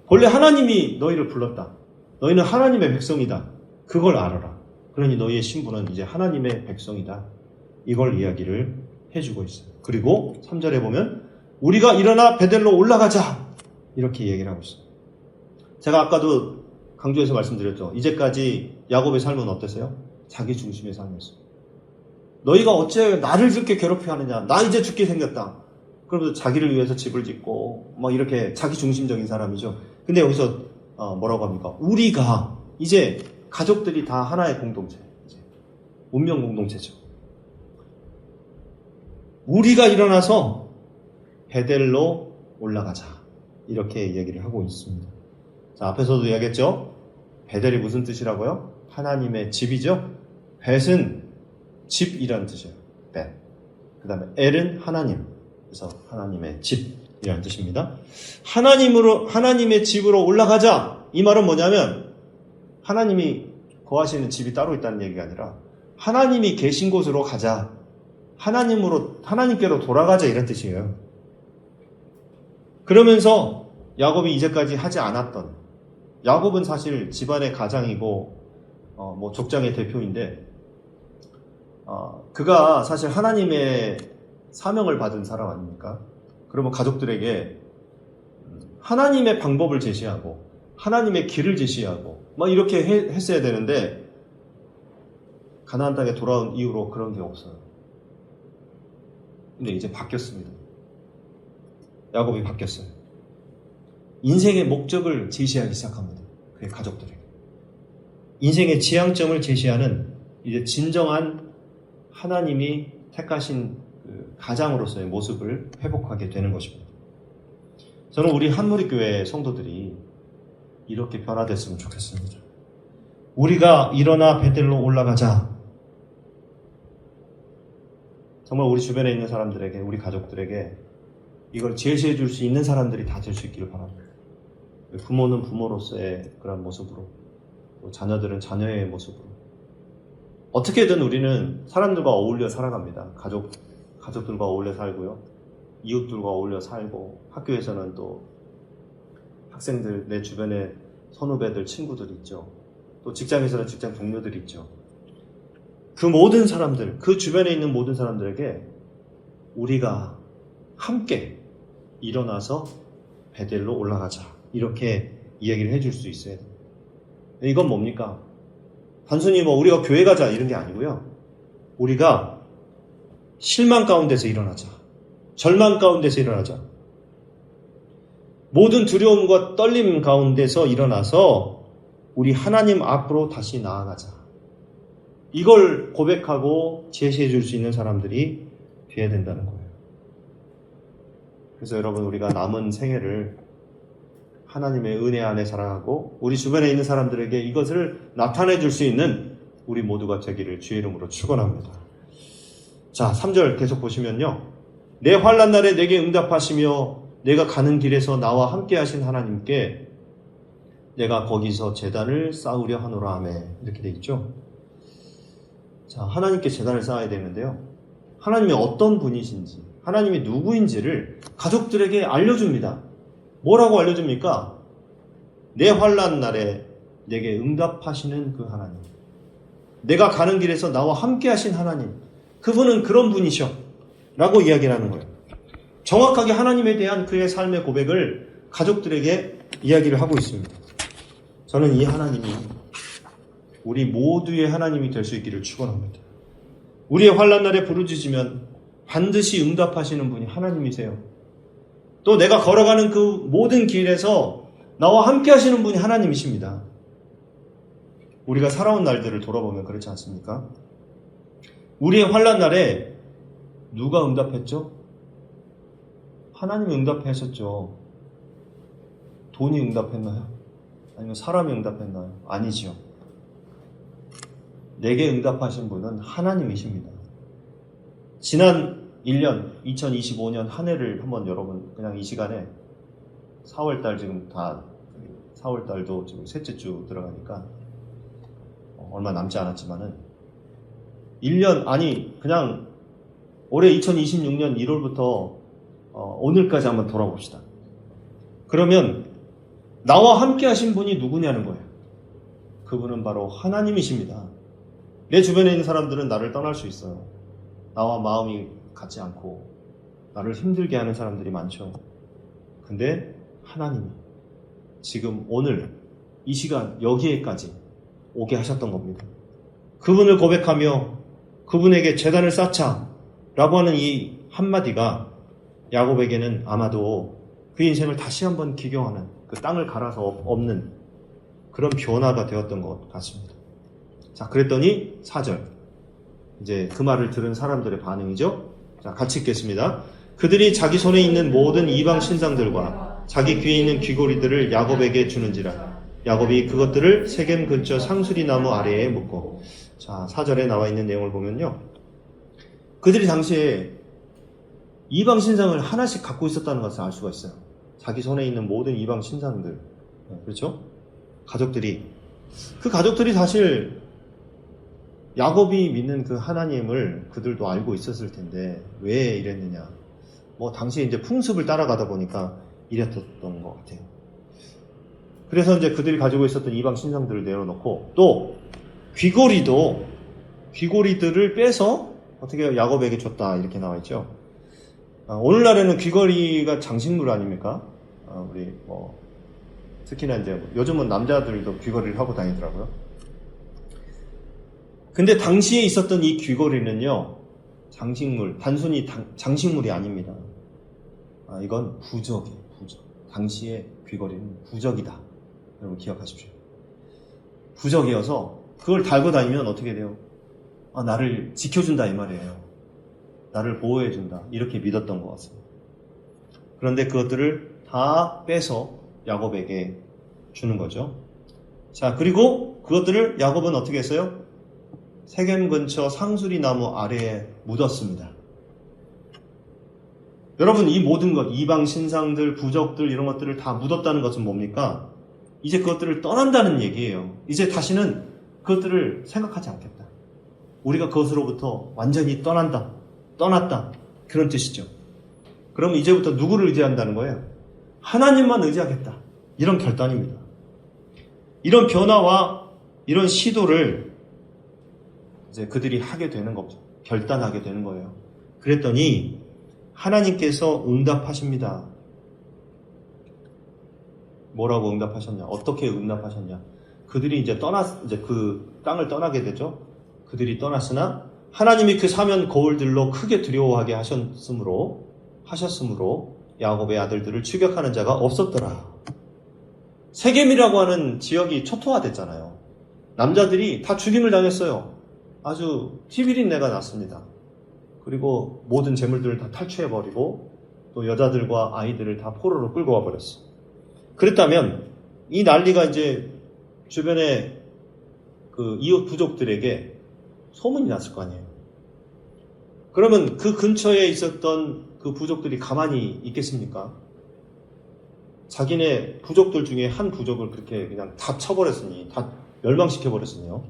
본래 하나님이 너희를 불렀다. 너희는 하나님의 백성이다. 그걸 알아라. 그러니 너희의 신분은 이제 하나님의 백성이다. 이걸 이야기를 해주고 있어요. 그리고 3절에 보면 우리가 일어나 베델로 올라가자. 이렇게 얘기를 하고 있어요. 제가 아까도 강조해서 말씀드렸죠. 이제까지 야곱의 삶은 어땠어요? 자기 중심의 삶이었어요. 너희가 어째 나를 그렇게 괴롭혀 하느냐. 나 이제 죽게 생겼다. 그러면서 자기를 위해서 집을 짓고 이렇게 자기 중심적인 사람이죠. 근데 여기서 뭐라고 합니까? 우리가 이제 가족들이 다 하나의 공동체, 이제 운명 공동체죠. 우리가 일어나서 베델로 올라가자. 이렇게 얘기를 하고 있습니다. 자, 앞에서도 이야기했죠? 베델이 무슨 뜻이라고요? 하나님의 집이죠? 벳은 집이라는 뜻이에요. 벳. 그 다음에 엘은 하나님. 그래서 하나님의 집이라는 뜻입니다. 하나님의 집으로 올라가자. 이 말은 뭐냐면 하나님이 거하시는 집이 따로 있다는 얘기가 아니라 하나님이 계신 곳으로 가자. 하나님께로 돌아가자 이런 뜻이에요. 그러면서 야곱이 이제까지 하지 않았던, 야곱은 사실 집안의 가장이고 족장의 대표인데 그가 사실 하나님의 사명을 받은 사람 아닙니까? 그러면 가족들에게 하나님의 방법을 제시하고 하나님의 길을 제시하고 막 이렇게 했어야 되는데 가나안 땅에 돌아온 이후로 그런 게 없어요. 근데 이제 바뀌었습니다. 야곱이 바뀌었어요. 인생의 목적을 제시하기 시작합니다. 그의 가족들에게. 인생의 지향점을 제시하는 이제 진정한 하나님이 택하신 그 가장으로서의 모습을 회복하게 되는 것입니다. 저는 우리 한무리교회 성도들이 이렇게 변화됐으면 좋겠습니다. 우리가 일어나 베델로 올라가자. 정말 우리 주변에 있는 사람들에게, 우리 가족들에게 이걸 제시해 줄 수 있는 사람들이 다 될 수 있기를 바랍니다. 부모는 부모로서의 그런 모습으로, 또 자녀들은 자녀의 모습으로. 어떻게든 우리는 사람들과 어울려 살아갑니다. 가족들과 어울려 살고요. 이웃들과 어울려 살고, 학교에서는 또 학생들, 내 주변에 선후배들, 친구들 있죠. 또 직장에서는 직장 동료들이 있죠. 그 모든 사람들, 그 주변에 있는 모든 사람들에게 우리가 함께 일어나서 베델로 올라가자. 이렇게 이야기를 해줄 수 있어야 돼요. 이건 뭡니까? 단순히 우리가 교회 가자 이런 게 아니고요. 우리가 실망 가운데서 일어나자. 절망 가운데서 일어나자. 모든 두려움과 떨림 가운데서 일어나서 우리 하나님 앞으로 다시 나아가자. 이걸 고백하고 제시해 줄 수 있는 사람들이 되어야 된다는 거예요. 그래서 여러분, 우리가 남은 생애를 하나님의 은혜 안에 살아가고 우리 주변에 있는 사람들에게 이것을 나타내 줄 수 있는 우리 모두가 되기를 주의 이름으로 축원합니다. 자, 3절 계속 보시면요. 내 환난 날에 내게 응답하시며 내가 가는 길에서 나와 함께 하신 하나님께 내가 거기서 제단을 쌓으려 하노라 하매. 이렇게 돼 있죠. 자, 하나님께 제단을 쌓아야 되는데요. 하나님이 어떤 분이신지, 하나님이 누구인지를 가족들에게 알려줍니다. 뭐라고 알려줍니까? 내 환난 날에 내게 응답하시는 그 하나님. 내가 가는 길에서 나와 함께 하신 하나님. 그분은 그런 분이셔. 라고 이야기를 하는 거예요. 정확하게 하나님에 대한 그의 삶의 고백을 가족들에게 이야기를 하고 있습니다. 저는 이 하나님이 우리 모두의 하나님이 될 수 있기를 축원합니다. 우리의 환난 날에 부르짖으면 반드시 응답하시는 분이 하나님이세요. 또 내가 걸어가는 그 모든 길에서 나와 함께 하시는 분이 하나님이십니다. 우리가 살아온 날들을 돌아보면 그렇지 않습니까? 우리의 환난 날에 누가 응답했죠? 하나님이 응답하셨죠. 돈이 응답했나요? 아니면 사람이 응답했나요? 아니죠. 내게 응답하신 분은 하나님이십니다. 지난 1년, 2025년 한 해를 한번 여러분 그냥 이 시간에 4월달 지금 다 4월달도 지금 셋째 주 들어가니까 얼마 남지 않았지만은 1년 아니 그냥 올해 2026년 1월부터 오늘까지 한번 돌아봅시다. 그러면 나와 함께 하신 분이 누구냐는 거예요. 그분은 바로 하나님이십니다. 내 주변에 있는 사람들은 나를 떠날 수 있어요. 나와 마음이 같지 않고 나를 힘들게 하는 사람들이 많죠. 근데 하나님이 지금 오늘 이 시간 여기에까지 오게 하셨던 겁니다. 그분을 고백하며 그분에게 제단을 쌓자 라고 하는 이 한마디가 야곱에게는 아마도 그 인생을 다시 한번 기경하는, 그 땅을 갈아서 엎는 그런 변화가 되었던 것 같습니다. 자, 그랬더니 4절, 이제 그 말을 들은 사람들의 반응이죠. 자, 같이 읽겠습니다. 그들이 자기 손에 있는 모든 이방 신상들과 자기 귀에 있는 귀고리들을 야곱에게 주는지라. 야곱이 그것들을 세겜 근처 상수리 나무 아래에 묻고. 자, 4절에 나와 있는 내용을 보면요, 그들이 당시에 이방 신상을 하나씩 갖고 있었다는 것을 알 수가 있어요. 자기 손에 있는 모든 이방 신상들, 그렇죠? 그 가족들이 사실 야곱이 믿는 그 하나님을 그들도 알고 있었을 텐데 왜 이랬느냐? 당시에 이제 풍습을 따라가다 보니까 이랬던 것 같아요. 그래서 이제 그들이 가지고 있었던 이방 신상들을 내려놓고, 또 귀고리들을 빼서 어떻게 야곱에게 줬다 이렇게 나와 있죠. 오늘날에는 귀걸이가 장식물 아닙니까? 우리 특히나 이제 요즘은 남자들도 귀걸이를 하고 다니더라고요. 근데 당시에 있었던 이 귀걸이는요, 장식물, 단순히 장식물이 아닙니다. 이건 부적이에요, 부적. 당시의 귀걸이는 부적이다. 여러분 기억하십시오. 부적이어서 그걸 달고 다니면 어떻게 돼요? 나를 지켜준다 이 말이에요. 나를 보호해준다. 이렇게 믿었던 것 같습니다. 그런데 그것들을 다 빼서 야곱에게 주는 거죠. 자, 그리고 그것들을 야곱은 어떻게 했어요? 세겜 근처 상수리 나무 아래에 묻었습니다. 여러분, 이 모든 것, 이방 신상들, 부적들 이런 것들을 다 묻었다는 것은 뭡니까? 이제 그것들을 떠난다는 얘기예요. 이제 다시는 그것들을 생각하지 않겠다. 우리가 그것으로부터 완전히 떠났다. 그런 뜻이죠. 그럼 이제부터 누구를 의지한다는 거예요? 하나님만 의지하겠다. 이런 결단입니다. 이런 변화와 이런 시도를 이제 그들이 하게 되는 거죠. 결단하게 되는 거예요. 그랬더니 하나님께서 응답하십니다. 뭐라고 응답하셨냐? 어떻게 응답하셨냐? 그들이 이제 그 땅을 떠나게 되죠. 그들이 떠났으나 하나님이 그 사면 거울들로 크게 두려워하게 하셨으므로 야곱의 아들들을 추격하는 자가 없었더라. 세겜이라고 하는 지역이 초토화됐잖아요. 남자들이 다 죽임을 당했어요. 아주 티비린내가 났습니다. 그리고 모든 재물들을 다 탈취해버리고 또 여자들과 아이들을 다 포로로 끌고 와버렸어. 그랬다면 이 난리가 이제 주변의 그 이웃 부족들에게 소문이 났을 거 아니에요. 그러면 그 근처에 있었던 그 부족들이 가만히 있겠습니까? 자기네 부족들 중에 한 부족을 그렇게 그냥 다 쳐버렸으니, 다 멸망시켜버렸으니요.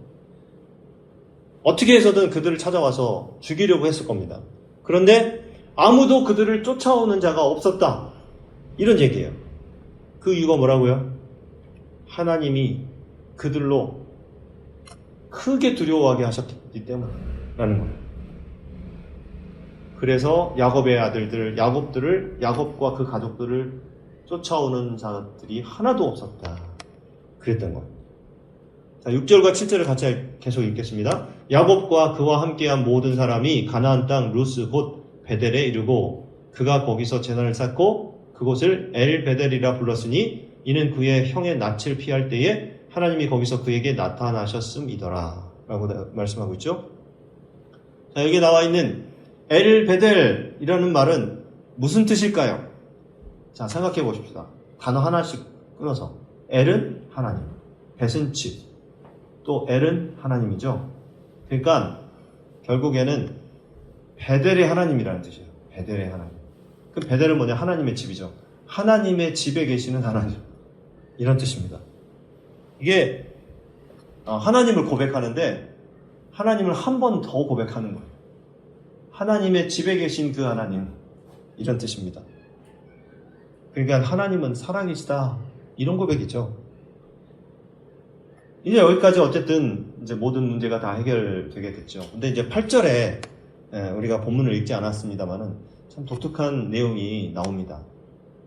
어떻게 해서든 그들을 찾아와서 죽이려고 했을 겁니다. 그런데 아무도 그들을 쫓아오는 자가 없었다. 이런 얘기예요. 그 이유가 뭐라고요? 하나님이 그들로 크게 두려워하게 하셨기 때문이라는 거예요. 그래서 야곱의 아들들, 야곱과 그 가족들을 쫓아오는 자들이 하나도 없었다. 그랬던 거예요. 자, 6절과 7절을 같이 계속 읽겠습니다. 야곱과 그와 함께한 모든 사람이 가나안 땅 루스 곧 베델에 이르고 그가 거기서 제단을 쌓고 그곳을 엘베델이라 불렀으니 이는 그의 형의 낯을 피할 때에 하나님이 거기서 그에게 나타나셨음이더라 라고 말씀하고 있죠. 자, 여기 나와 있는 엘베델이라는 말은 무슨 뜻일까요? 자, 생각해 보십시다. 단어 하나씩 끊어서. 엘은 하나님, 벳은 집, 또 엘은 하나님이죠. 그러니까 결국에는 베델의 하나님이라는 뜻이에요. 베델의 하나님. 그 베델은 뭐냐? 하나님의 집이죠. 하나님의 집에 계시는 하나님. 이런 뜻입니다. 이게 하나님을 고백하는데 하나님을 한 번 더 고백하는 거예요. 하나님의 집에 계신 그 하나님. 이런 뜻입니다. 그러니까 하나님은 살아계시다. 이런 고백이죠. 이제 여기까지 어쨌든 이제 모든 문제가 다 해결되겠죠. 근데 이제 8절에 우리가 본문을 읽지 않았습니다만은 참 독특한 내용이 나옵니다.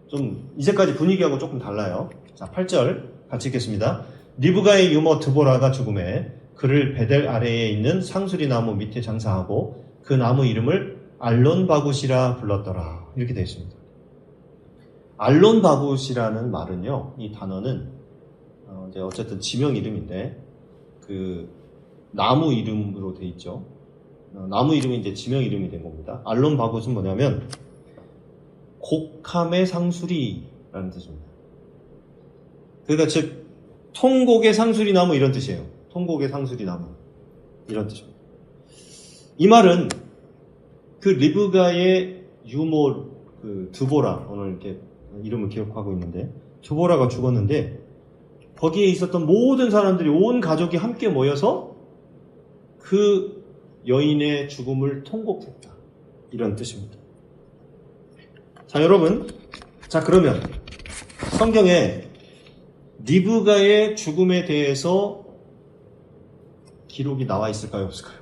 좀 이제까지 분위기하고 조금 달라요. 자, 8절 같이 읽겠습니다. 리브가의 유모 드보라가 죽음에 그를 베델 아래에 있는 상수리 나무 밑에 장사하고 그 나무 이름을 알론바굿이라 불렀더라. 이렇게 되어 있습니다. 알론바굿이라는 말은요, 이 단어는 이제 어쨌든 지명 이름인데 그 나무 이름으로 되어 있죠. 나무 이름이 이제 지명 이름이 된 겁니다. 알론바굿은 뭐냐면 곡함의 상수리라는 뜻입니다. 그러니까 즉 통곡의 상수리 나무 이런 뜻이에요. 통곡의 상수리 나무 이런 뜻입니다. 이 말은 그 리브가의 유모 그 드보라, 오늘 이렇게 이름을 기억하고 있는데 드보라가 죽었는데 거기에 있었던 모든 사람들이 온 가족이 함께 모여서 그 여인의 죽음을 통곡했다. 이런 뜻입니다. 자, 여러분. 자, 그러면 성경에 리브가의 죽음에 대해서 기록이 나와 있을까요? 없을까요?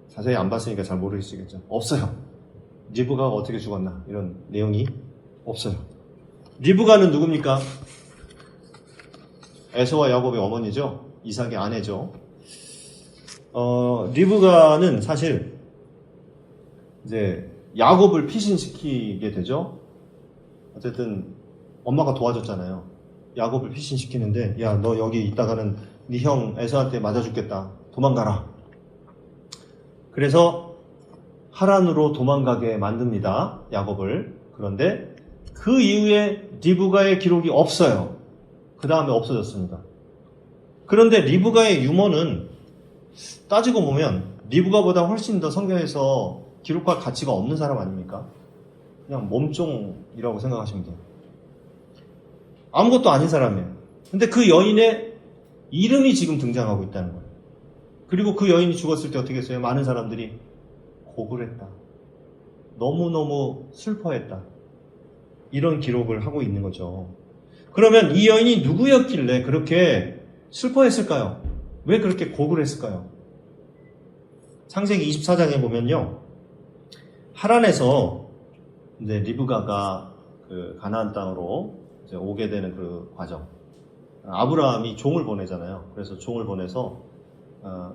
자세히 안 봤으니까 잘 모르시겠죠. 없어요. 리브가가 어떻게 죽었나 이런 내용이 없어요. 리브가는 누굽니까? 에서와 야곱의 어머니죠. 이삭의 아내죠. 리브가는 사실 이제 야곱을 피신시키게 되죠. 어쨌든 엄마가 도와줬잖아요. 야곱을 피신시키는데 야, 너 여기 있다가는 네 형 에서한테 맞아 죽겠다. 도망가라. 그래서 하란으로 도망가게 만듭니다. 야곱을. 그런데 그 이후에 리브가의 기록이 없어요. 그 다음에 없어졌습니다. 그런데 리브가의 유머는 따지고 보면 리브가보다 훨씬 더 성경에서 기록할 가치가 없는 사람 아닙니까? 그냥 몸종이라고 생각하시면 돼요. 아무것도 아닌 사람이에요. 근데 그 여인의 이름이 지금 등장하고 있다는 거예요. 그리고 그 여인이 죽었을 때 어떻게 했어요? 많은 사람들이 고글했다. 너무너무 슬퍼했다. 이런 기록을 하고 있는 거죠. 그러면 이 여인이 누구였길래 그렇게 슬퍼했을까요? 왜 그렇게 고글했을까요? 창세기 24장에 보면요. 하란에서 이제 리브가가 그 가나안 땅으로 이제 오게 되는 그 과정. 아브라함이 종을 보내잖아요. 그래서 종을 보내서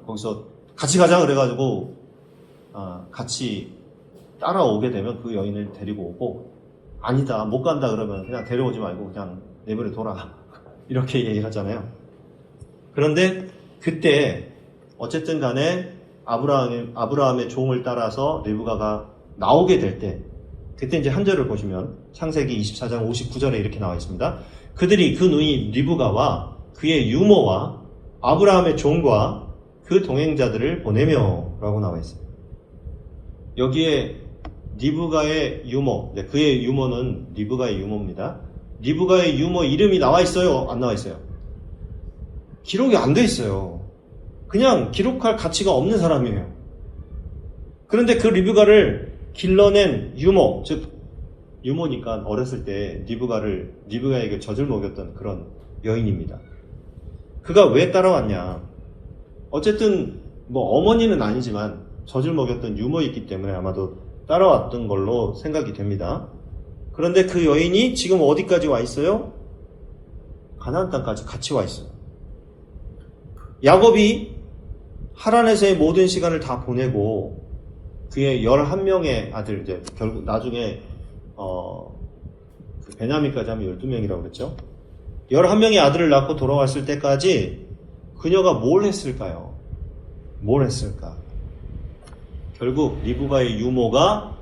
거기서 같이 가자 그래가지고 같이 따라오게 되면 그 여인을 데리고 오고 아니다 못 간다 그러면 그냥 데려오지 말고 그냥 내버려 둬라 이렇게 얘기를 하잖아요. 그런데 그때 어쨌든 간에 아브라함의 종을 따라서 리브가가 나오게 될 때 그때 이제 한 절을 보시면 창세기 24장 59절에 이렇게 나와 있습니다. 그들이 그 누이 리브가와 그의 유모와 아브라함의 종과 그 동행자들을 보내며 라고 나와 있어요. 여기에 리브가의 유모, 그의 유모는 리브가의 유모입니다. 리브가의 유모 이름이 나와 있어요? 안 나와 있어요? 기록이 안 돼 있어요. 그냥 기록할 가치가 없는 사람이에요. 그런데 그 리브가를 길러낸 유모, 즉 유모니까 어렸을 때 리브가에게 젖을 먹였던 그런 여인입니다. 그가 왜 따라왔냐? 어쨌든 뭐 어머니는 아니지만 젖을 먹였던 유모였기 때문에 아마도 따라왔던 걸로 생각이 됩니다. 그런데 그 여인이 지금 어디까지 와 있어요? 가나안 땅까지 같이 와 있어요. 야곱이 하란에서의 모든 시간을 다 보내고 그의 11명의 아들, 이제 결국 나중에 그 베냐민까지 하면 12명이라고 그랬죠. 11명의 아들을 낳고 돌아왔을 때까지 그녀가 뭘 했을까요? 뭘 했을까? 결국 리브가의 유모가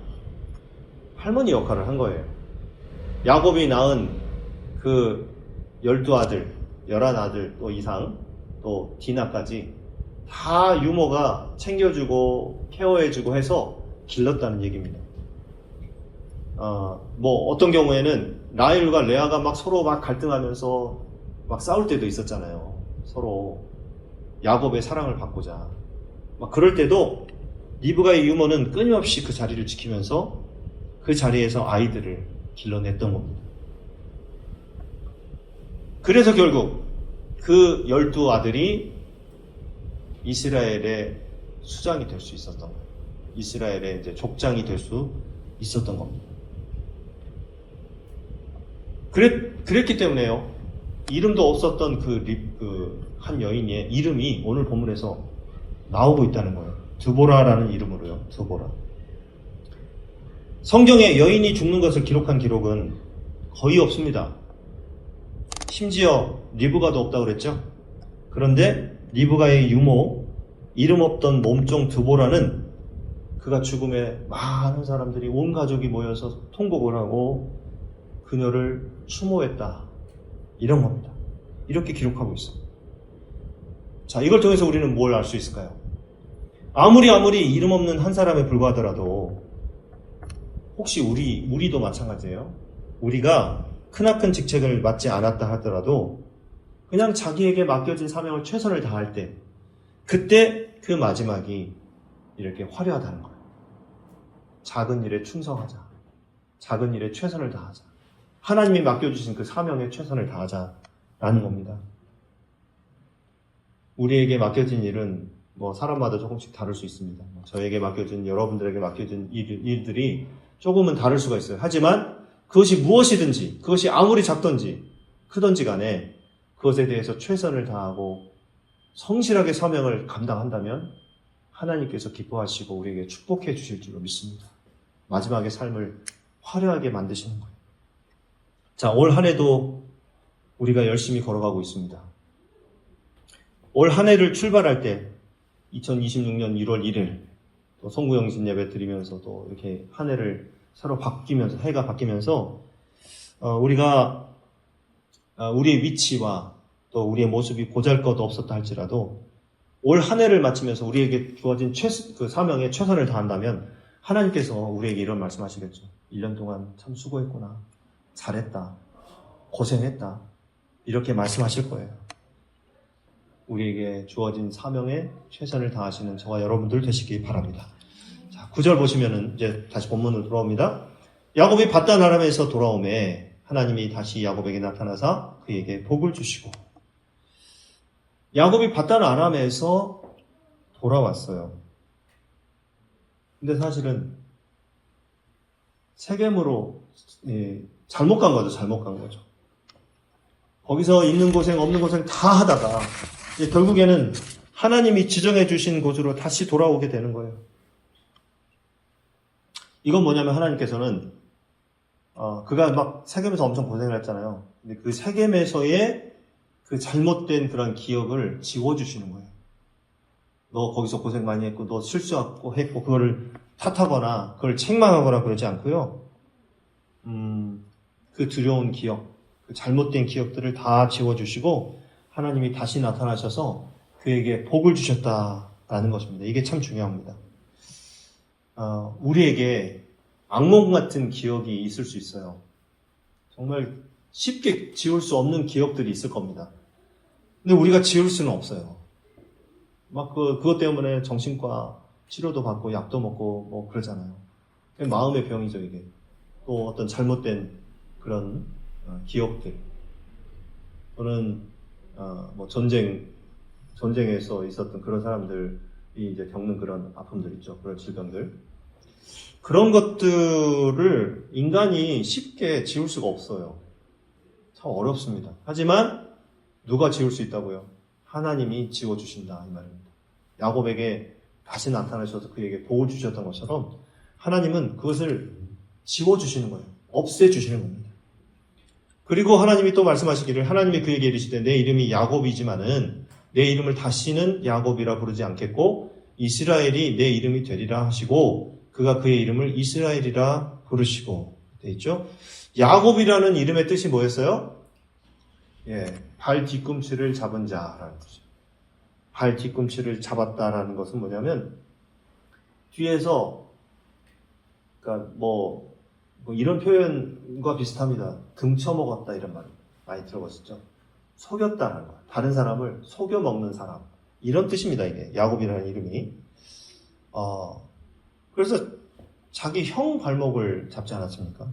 할머니 역할을 한 거예요. 야곱이 낳은 그 12아들, 11아들 또 이상, 또 디나까지 다 유모가 챙겨주고 케어해주고 해서 길렀다는 얘기입니다. 뭐 어떤 경우에는 라헬과 레아가 막 서로 막 갈등하면서 막 싸울 때도 있었잖아요. 서로 야곱의 사랑을 받고자. 막 그럴 때도 리브가의 유모는 끊임없이 그 자리를 지키면서 그 자리에서 아이들을 길러냈던 겁니다. 그래서 결국 그 12아들이 이스라엘의 수장이 될 수 있었던 거예요. 이스라엘의 이제 족장이 될 수 있었던 겁니다. 그랬기 때문에요. 이름도 없었던 한 여인의 이름이 오늘 본문에서 나오고 있다는 거예요. 드보라라는 이름으로요. 드보라. 성경에 여인이 죽는 것을 기록한 기록은 거의 없습니다. 심지어 리브가도 없다고 그랬죠. 그런데 리브가의 유모, 이름 없던 몸종 드보라는 그가 죽음에 많은 사람들이 온 가족이 모여서 통곡을 하고 그녀를 추모했다. 이런 겁니다. 이렇게 기록하고 있어요. 자, 이걸 통해서 우리는 뭘 알 수 있을까요? 아무리 이름 없는 한 사람에 불과하더라도 혹시 우리도 마찬가지예요. 우리가 크나큰 직책을 맡지 않았다 하더라도 그냥 자기에게 맡겨진 사명을 최선을 다할 때 그때 그 마지막이 이렇게 화려하다는 거예요. 작은 일에 충성하자. 작은 일에 최선을 다하자. 하나님이 맡겨주신 그 사명에 최선을 다하자라는 겁니다. 우리에게 맡겨진 일은 뭐 사람마다 조금씩 다를 수 있습니다. 저에게 맡겨진, 여러분들에게 맡겨진 일들이 조금은 다를 수가 있어요. 하지만 그것이 무엇이든지, 그것이 아무리 작든지 크든지 간에 그것에 대해서 최선을 다하고 성실하게 사명을 감당한다면 하나님께서 기뻐하시고 우리에게 축복해 주실 줄로 믿습니다. 마지막의 삶을 화려하게 만드시는 거예요. 자, 올 한 해도 우리가 열심히 걸어가고 있습니다. 올 한 해를 출발할 때 2026년 1월 1일 또 송구영신 예배 드리면서 또 이렇게 한 해를 서로 바뀌면서 해가 바뀌면서 우리가 우리의 위치와 또 우리의 모습이 보잘것없었다 할지라도 올 한 해를 마치면서 우리에게 주어진 그 사명에 최선을 다한다면 하나님께서 우리에게 이런 말씀하시겠죠. 1년 동안 참 수고했구나. 잘했다. 고생했다. 이렇게 말씀하실 거예요. 우리에게 주어진 사명에 최선을 다하시는 저와 여러분들 되시기 바랍니다. 자, 9절 보시면은 이제 다시 본문으로 돌아옵니다. 야곱이 밧단 아람에서 돌아오매 하나님이 다시 야곱에게 나타나사 그에게 복을 주시고 야곱이 밧단 아람에서 돌아왔어요. 근데 사실은 세겜으로 잘못 간 거죠. 잘못 간 거죠. 거기서 있는 고생 없는 고생 다 하다가 결국에는 하나님이 지정해 주신 곳으로 다시 돌아오게 되는 거예요. 이건 뭐냐면 하나님께서는 그가 막 세겜에서 엄청 고생을 했잖아요. 근데 그 세겜에서의 그 잘못된 그런 기억을 지워주시는 거예요. 너 거기서 고생 많이 했고 너 실수하고 했고 그거를 탓하거나 그걸 책망하거나 그러지 않고요. 그 두려운 기억, 그 잘못된 기억들을 다 지워주시고 하나님이 다시 나타나셔서 그에게 복을 주셨다라는 것입니다. 이게 참 중요합니다. 우리에게 악몽 같은 기억이 있을 수 있어요. 정말 쉽게 지울 수 없는 기억들이 있을 겁니다. 근데 우리가 지울 수는 없어요. 막 그것 때문에 정신과 치료도 받고 약도 먹고 뭐 그러잖아요. 마음의 병이죠, 이게. 또 어떤 잘못된 그런 기억들 또는 뭐 전쟁에서 있었던 그런 사람들이 이제 겪는 그런 아픔들 있죠. 그런 질병들. 그런 것들을 인간이 쉽게 지울 수가 없어요. 참 어렵습니다. 하지만 누가 지울 수 있다고요? 하나님이 지워주신다 이 말입니다. 야곱에게 다시 나타나셔서 그에게 복을 주셨던 것처럼 하나님은 그것을 지워주시는 거예요. 없애주시는 겁니다. 그리고 하나님이 또 말씀하시기를 하나님이 그에게 이르시되 내 이름이 야곱이지만은 내 이름을 다시는 야곱이라 부르지 않겠고 이스라엘이 내 이름이 되리라 하시고 그가 그의 이름을 이스라엘이라 부르시고 돼 있죠. 야곱이라는 이름의 뜻이 뭐였어요? 발 뒤꿈치를 잡은 자라는 뜻이에요. 발 뒤꿈치를 잡았다라는 것은 뭐냐면 뒤에서 그러니까 뭐 이런 표현과 비슷합니다. 등쳐먹었다 이런 말 많이 들어보셨죠? 속였다는 거예요. 다른 사람을 속여 먹는 사람 이런 뜻입니다. 이게 야곱이라는 이름이. 그래서 자기 형 발목을 잡지 않았습니까?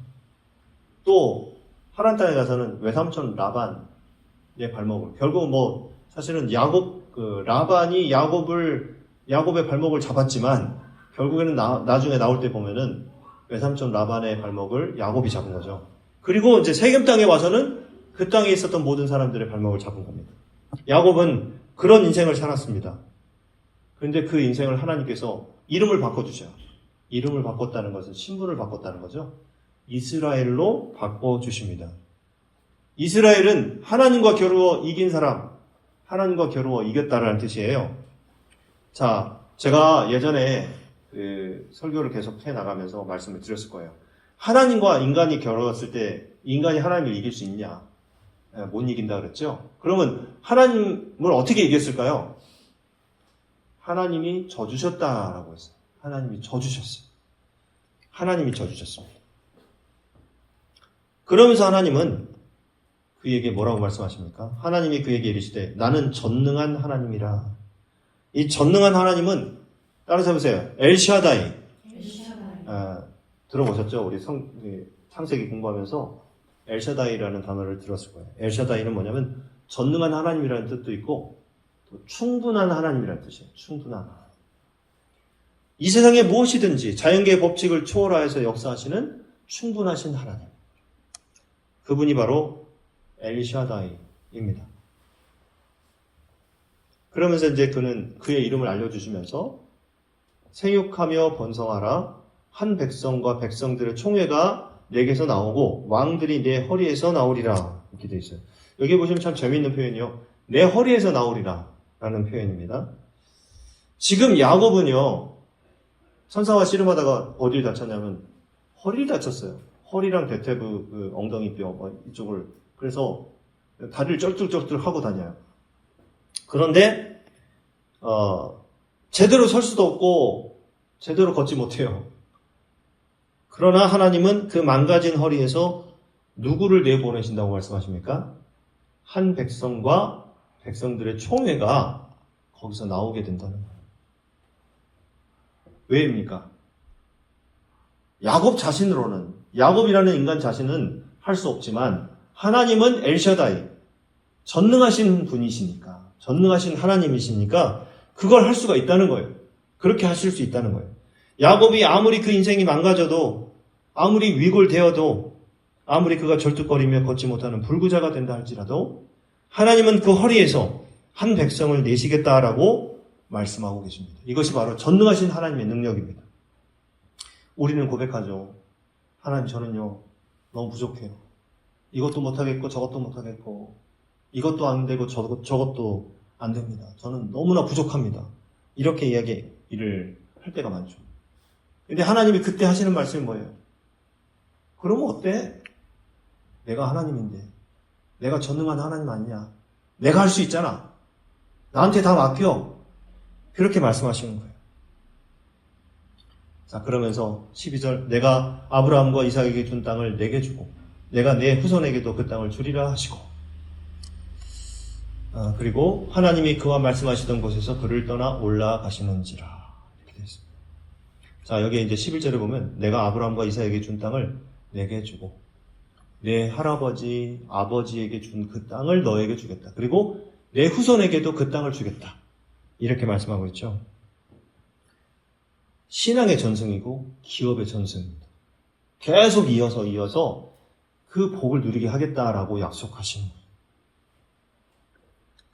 또 하란 땅에 가서는 외삼촌 라반의 발목을 결국 뭐 사실은 라반이 야곱의 발목을 잡았지만 결국에는 나중에 나올 때 보면은 외삼촌 라반의 발목을 야곱이 잡은 거죠. 그리고 이제 세겜 땅에 와서는 그 땅에 있었던 모든 사람들의 발목을 잡은 겁니다. 야곱은 그런 인생을 살았습니다. 그런데 그 인생을 하나님께서 이름을 바꿔주셔요. 이름을 바꿨다는 것은 신분을 바꿨다는 거죠. 이스라엘로 바꿔주십니다. 이스라엘은 하나님과 겨루어 이긴 사람, 하나님과 겨루어 이겼다라는 뜻이에요. 자, 제가 예전에 설교를 계속 해나가면서 말씀을 드렸을 거예요. 하나님과 인간이 겨루었을 때 인간이 하나님을 이길 수 있냐? 못 이긴다 그랬죠? 그러면 하나님을 어떻게 이겼을까요? 하나님이 져주셨다라고 했어요. 하나님이 져주셨어요. 하나님이 져주셨습니다. 그러면서 하나님은 그에게 뭐라고 말씀하십니까? 하나님이 그에게 이르시되 나는 전능한 하나님이라. 이 전능한 하나님은 따라서 보세요. 엘샤다이. 들어보셨죠? 우리 창세기 공부하면서 엘샤다이라는 단어를 들었을 거예요. 엘샤다이는 뭐냐면 전능한 하나님이라는 뜻도 있고 또 충분한 하나님이라는 뜻이에요. 충분한 하나님. 이 세상에 무엇이든지 자연계의 법칙을 초월하여서 역사하시는 충분하신 하나님. 그분이 바로 엘샤다이입니다. 그러면서 이제 그는 그의 이름을 알려주시면서 생육하며 번성하라. 한 백성과 백성들의 총회가 내게서 나오고 왕들이 내 허리에서 나오리라. 이렇게 되어 있어요. 여기 보시면 참 재미있는 표현이요. 내 허리에서 나오리라 라는 표현입니다. 지금 야곱은요, 선사와 씨름하다가 어디를 다쳤냐면 허리를 다쳤어요. 허리랑 대퇴부 그 엉덩이뼈 이쪽을. 그래서 다리를 쩔뚝쩔뚝 하고 다녀요. 그런데 제대로 설 수도 없고 제대로 걷지 못해요. 그러나 하나님은 그 망가진 허리에서 누구를 내보내신다고 말씀하십니까? 한 백성과 백성들의 총회가 거기서 나오게 된다는 거예요. 왜입니까? 야곱 자신으로는, 야곱이라는 인간 자신은 할 수 없지만 하나님은 엘샤다이, 전능하신 분이시니까, 전능하신 하나님이시니까 그걸 할 수가 있다는 거예요. 그렇게 하실 수 있다는 거예요. 야곱이 아무리 그 인생이 망가져도, 아무리 위골되어도, 아무리 그가 절뚝거리며 걷지 못하는 불구자가 된다 할지라도 하나님은 그 허리에서 한 백성을 내시겠다라고 말씀하고 계십니다. 이것이 바로 전능하신 하나님의 능력입니다. 우리는 고백하죠. 하나님, 저는요 너무 부족해요. 이것도 못하겠고 저것도 못하겠고 이것도 안 되고 저것도 안 됩니다. 저는 너무나 부족합니다. 이렇게 이야기를 할 때가 많죠. 근데 하나님이 그때 하시는 말씀이 뭐예요? 그러면 어때? 내가 하나님인데, 내가 전능한 하나님 아니냐? 내가 할 수 있잖아. 나한테 다 맡겨. 그렇게 말씀하시는 거예요. 자, 그러면서 12절, 내가 아브라함과 이삭에게 준 땅을 내게 주고 내가 내 후손에게도 그 땅을 주리라 하시고, 그리고 하나님이 그와 말씀하시던 곳에서 그를 떠나 올라가시는지라. 이렇게 되어 있습니다. 자, 여기에 이제 11절에 보면 내가 아브라함과 이삭에게 준 땅을 내게 주고 내 할아버지, 아버지에게 준 그 땅을 너에게 주겠다. 그리고 내 후손에게도 그 땅을 주겠다. 이렇게 말씀하고 있죠. 신앙의 전승이고 기업의 전승입니다. 계속 이어서 그 복을 누리게 하겠다라고 약속하신 거예요.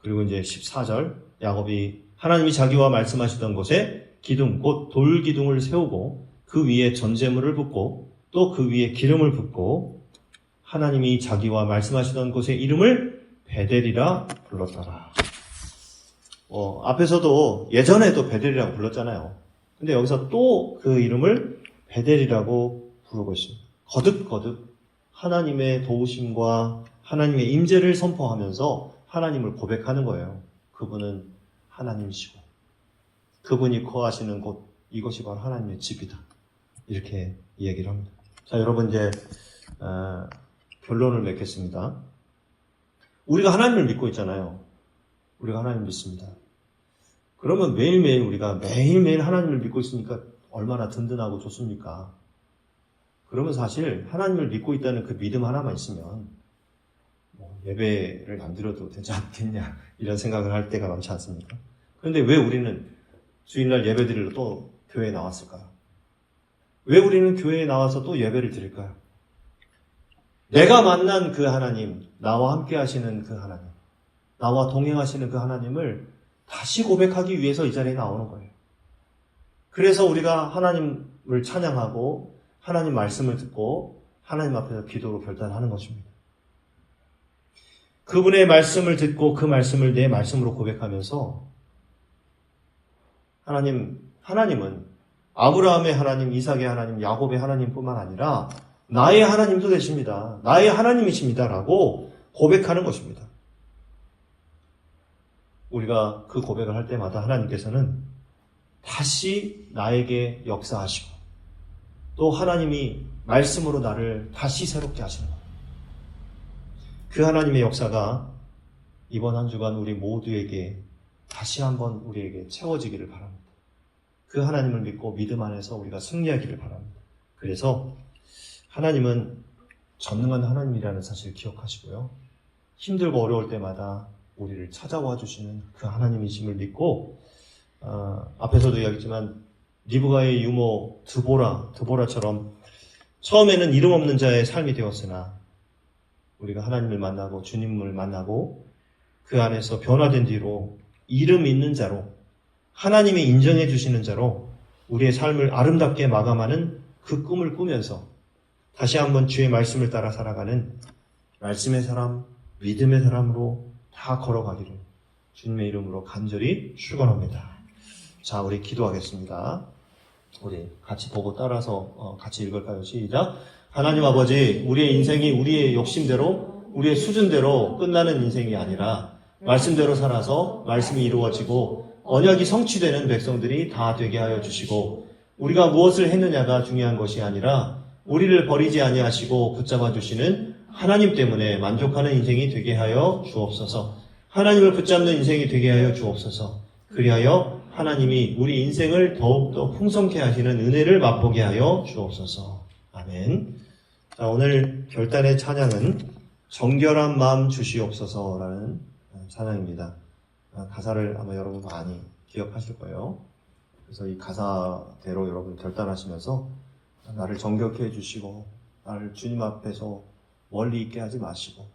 그리고 이제 14절, 야곱이 하나님이 자기와 말씀하시던 곳에 기둥, 곧 돌기둥을 세우고 그 위에 전제물을 붓고 또 그 위에 기름을 붓고 하나님이 자기와 말씀하시던 곳의 이름을 베델이라 불렀더라. 앞에서도 예전에도 베델이라고 불렀잖아요. 근데 여기서 또 그 이름을 베델이라고 부르고 있습니다. 거듭 하나님의 도우심과 하나님의 임재를 선포하면서 하나님을 고백하는 거예요. 그분은 하나님이시고 그분이 거하시는 곳, 이것이 바로 하나님의 집이다. 이렇게 얘기를 합니다. 자, 여러분 이제 결론을 맺겠습니다. 우리가 하나님을 믿고 있잖아요. 우리가 하나님을 믿습니다. 그러면 매일매일 우리가 매일매일 하나님을 믿고 있으니까 얼마나 든든하고 좋습니까? 그러면 사실 하나님을 믿고 있다는 그 믿음 하나만 있으면 예배를 안 드려도 되지 않겠냐 이런 생각을 할 때가 많지 않습니까? 그런데 왜 우리는 주일날 예배 드리러 또 교회에 나왔을까요? 왜 우리는 교회에 나와서 또 예배를 드릴까요? 내가 만난 그 하나님, 나와 함께 하시는 그 하나님, 나와 동행하시는 그 하나님을 다시 고백하기 위해서 이 자리에 나오는 거예요. 그래서 우리가 하나님을 찬양하고 하나님 말씀을 듣고 하나님 앞에서 기도로 결단하는 것입니다. 그분의 말씀을 듣고 그 말씀을 내 말씀으로 고백하면서 하나님은 아브라함의 하나님, 이삭의 하나님, 야곱의 하나님뿐만 아니라 나의 하나님도 되십니다. 나의 하나님이십니다라고 고백하는 것입니다. 우리가 그 고백을 할 때마다 하나님께서는 다시 나에게 역사하시고 또 하나님이 말씀으로 나를 다시 새롭게 하시는 거예요. 그 하나님의 역사가 이번 한 주간 우리 모두에게 다시 한번 우리에게 채워지기를 바랍니다. 그 하나님을 믿고 믿음 안에서 우리가 승리하기를 바랍니다. 그래서 하나님은 전능한 하나님이라는 사실을 기억하시고요. 힘들고 어려울 때마다 우리를 찾아와 주시는 그 하나님이심을 믿고 앞에서도 이야기했지만 리브가의 유모 드보라처럼 처음에는 이름 없는 자의 삶이 되었으나 우리가 하나님을 만나고 주님을 만나고 그 안에서 변화된 뒤로 이름 있는 자로 하나님이 인정해 주시는 자로 우리의 삶을 아름답게 마감하는 그 꿈을 꾸면서 다시 한번 주의 말씀을 따라 살아가는 말씀의 사람, 믿음의 사람으로 다 걸어가기를 주님의 이름으로 간절히 축원합니다. 자, 우리 기도하겠습니다. 우리 같이 보고 따라서 같이 읽을까요? 시작. 하나님 아버지, 우리의 인생이 우리의 욕심대로, 우리의 수준대로 끝나는 인생이 아니라 말씀대로 살아서 말씀이 이루어지고 언약이 성취되는 백성들이 다 되게 하여 주시고, 우리가 무엇을 했느냐가 중요한 것이 아니라 우리를 버리지 아니하시고 붙잡아 주시는 하나님 때문에 만족하는 인생이 되게 하여 주옵소서. 하나님을 붙잡는 인생이 되게 하여 주옵소서. 그리하여 하나님이 우리 인생을 더욱더 풍성케 하시는 은혜를 맛보게 하여 주옵소서. 아멘. 자, 오늘 결단의 찬양은 정결한 마음 주시옵소서라는 찬양입니다. 가사를 아마 여러분 많이 기억하실 거예요. 그래서 이 가사대로 여러분 결단하시면서 나를 정결케 해주시고 나를 주님 앞에서 멀리 있게 하지 마시고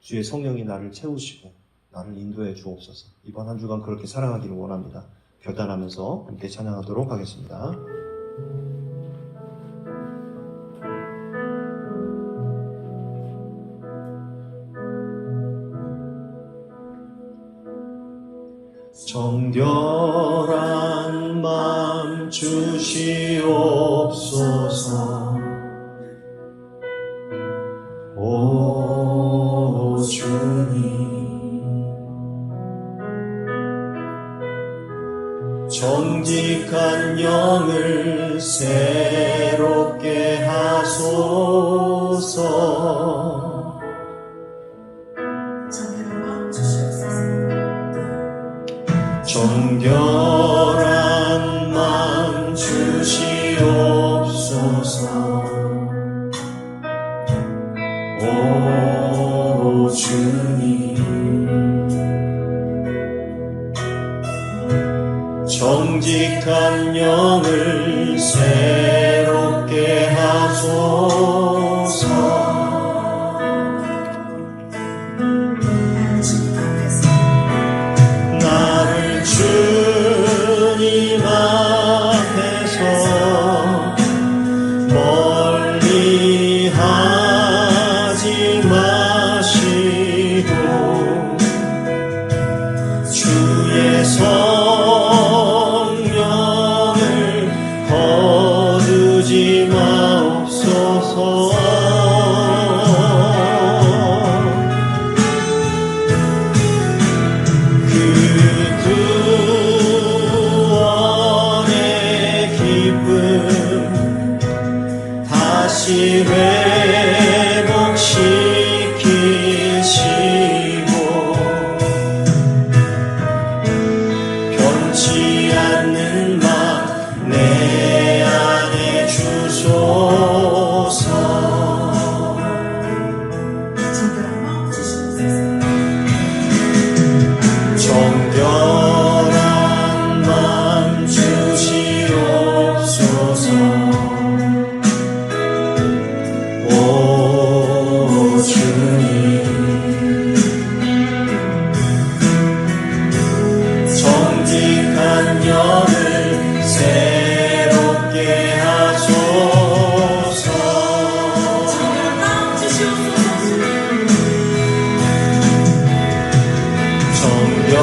주의 성령이 나를 채우시고 나를 인도해 주옵소서. 이번 한 주간 그렇게 살아가기를 원합니다. 결단하면서 함께 찬양하도록 하겠습니다. 정결한 마음 주시옵소서. 오 주님, 정직한 영을 새롭게 하소서. 정결한 마음 주시옵소서. 오 주님, 정직한 영을 새롭게 하소서. 나를 주님 앞에서 멀리 하지 마시고 주의 성령을 거두지 마옵소서. 다시 회복시키시고 변치 않는 맘 내 안에 주소서. 정결한 맘 주시옵소서. 오 주님, 정직한 영을 새롭게 하소서.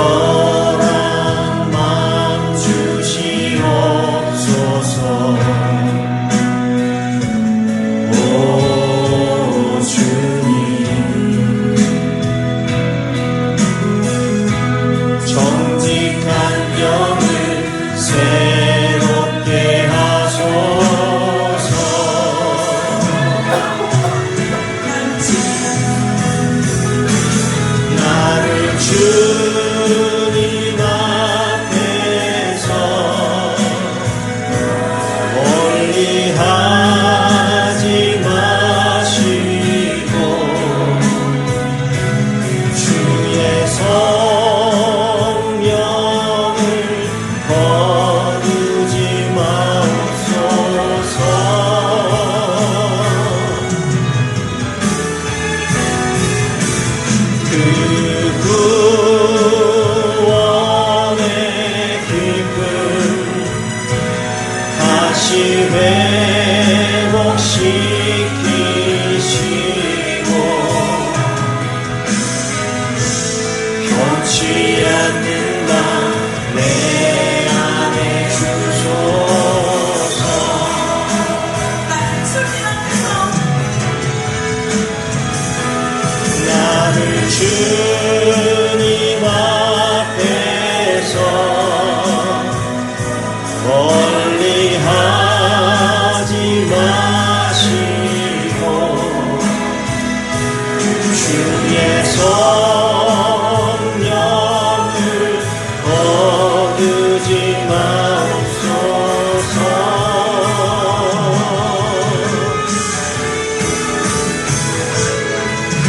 정결한 마음 주시옵소서. 오 주님, 주님 앞에서 멀리 하지 마시고 주의 성령을 거두지 마옵소서. 그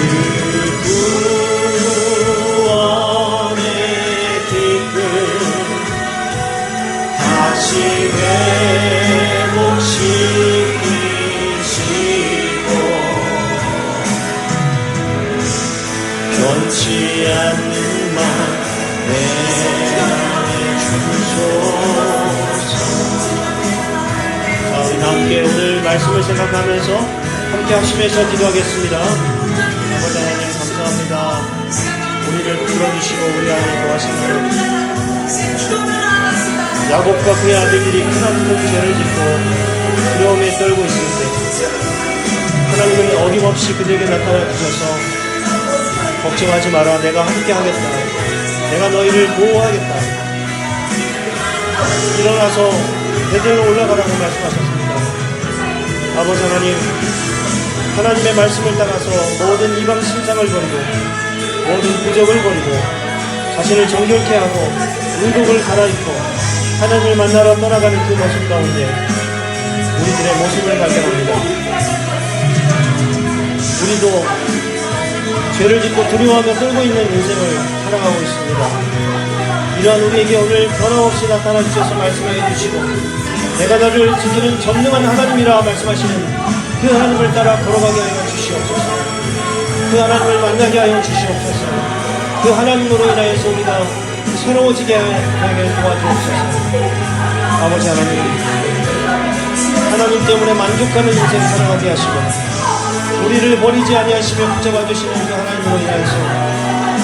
구원의 기쁨 다시 회복시키시고 변치 않는 맘 내 안에 주소서. 자, 우리 다 함께 오늘 말씀을 생각하면서 함께 하시면서 기도하겠습니다. 아버지 하나님 감사합니다. 우리를 불러주시고 우리 안에 거하시는 야곱과 그의 아들들이 크나큰 죄를 짓고 두려움에 떨고 있을 때 하나님은 어김없이 그들에게 나타나 주셔서 걱정하지 마라, 내가 함께 하겠다, 내가 너희를 보호하겠다, 일어나서 베들로 올라가라고 말씀하셨습니다. 아버지 하나님, 하나님의 말씀을 따라서 모든 이방 신상을 버리고 모든 부적을 버리고 자신을 정결케 하고 의복을 갈아입고 하나님을 만나러 떠나가는 그 모습 가운데 우리들의 모습을 발견합니다. 우리도 죄를 짓고 두려워하며 끌고 있는 인생을 살아가고 있습니다. 이러한 우리에게 오늘 변함없이 나타나 주셔서 말씀해 주시고 내가 너를 지키는 전능한 하나님이라 말씀하시는 그 하나님을 따라 걸어가게 하여 주시옵소서. 그 하나님을 만나게 하여 주시옵소서. 그 하나님으로 인하여서 우리가 새로워지게 하게 도와주옵소서. 아버지 하나님, 하나님 때문에 만족하는 인생 살아가게 하시고 우리를 버리지 아니하시며 붙잡아 주시는 그 하나님으로 인하여서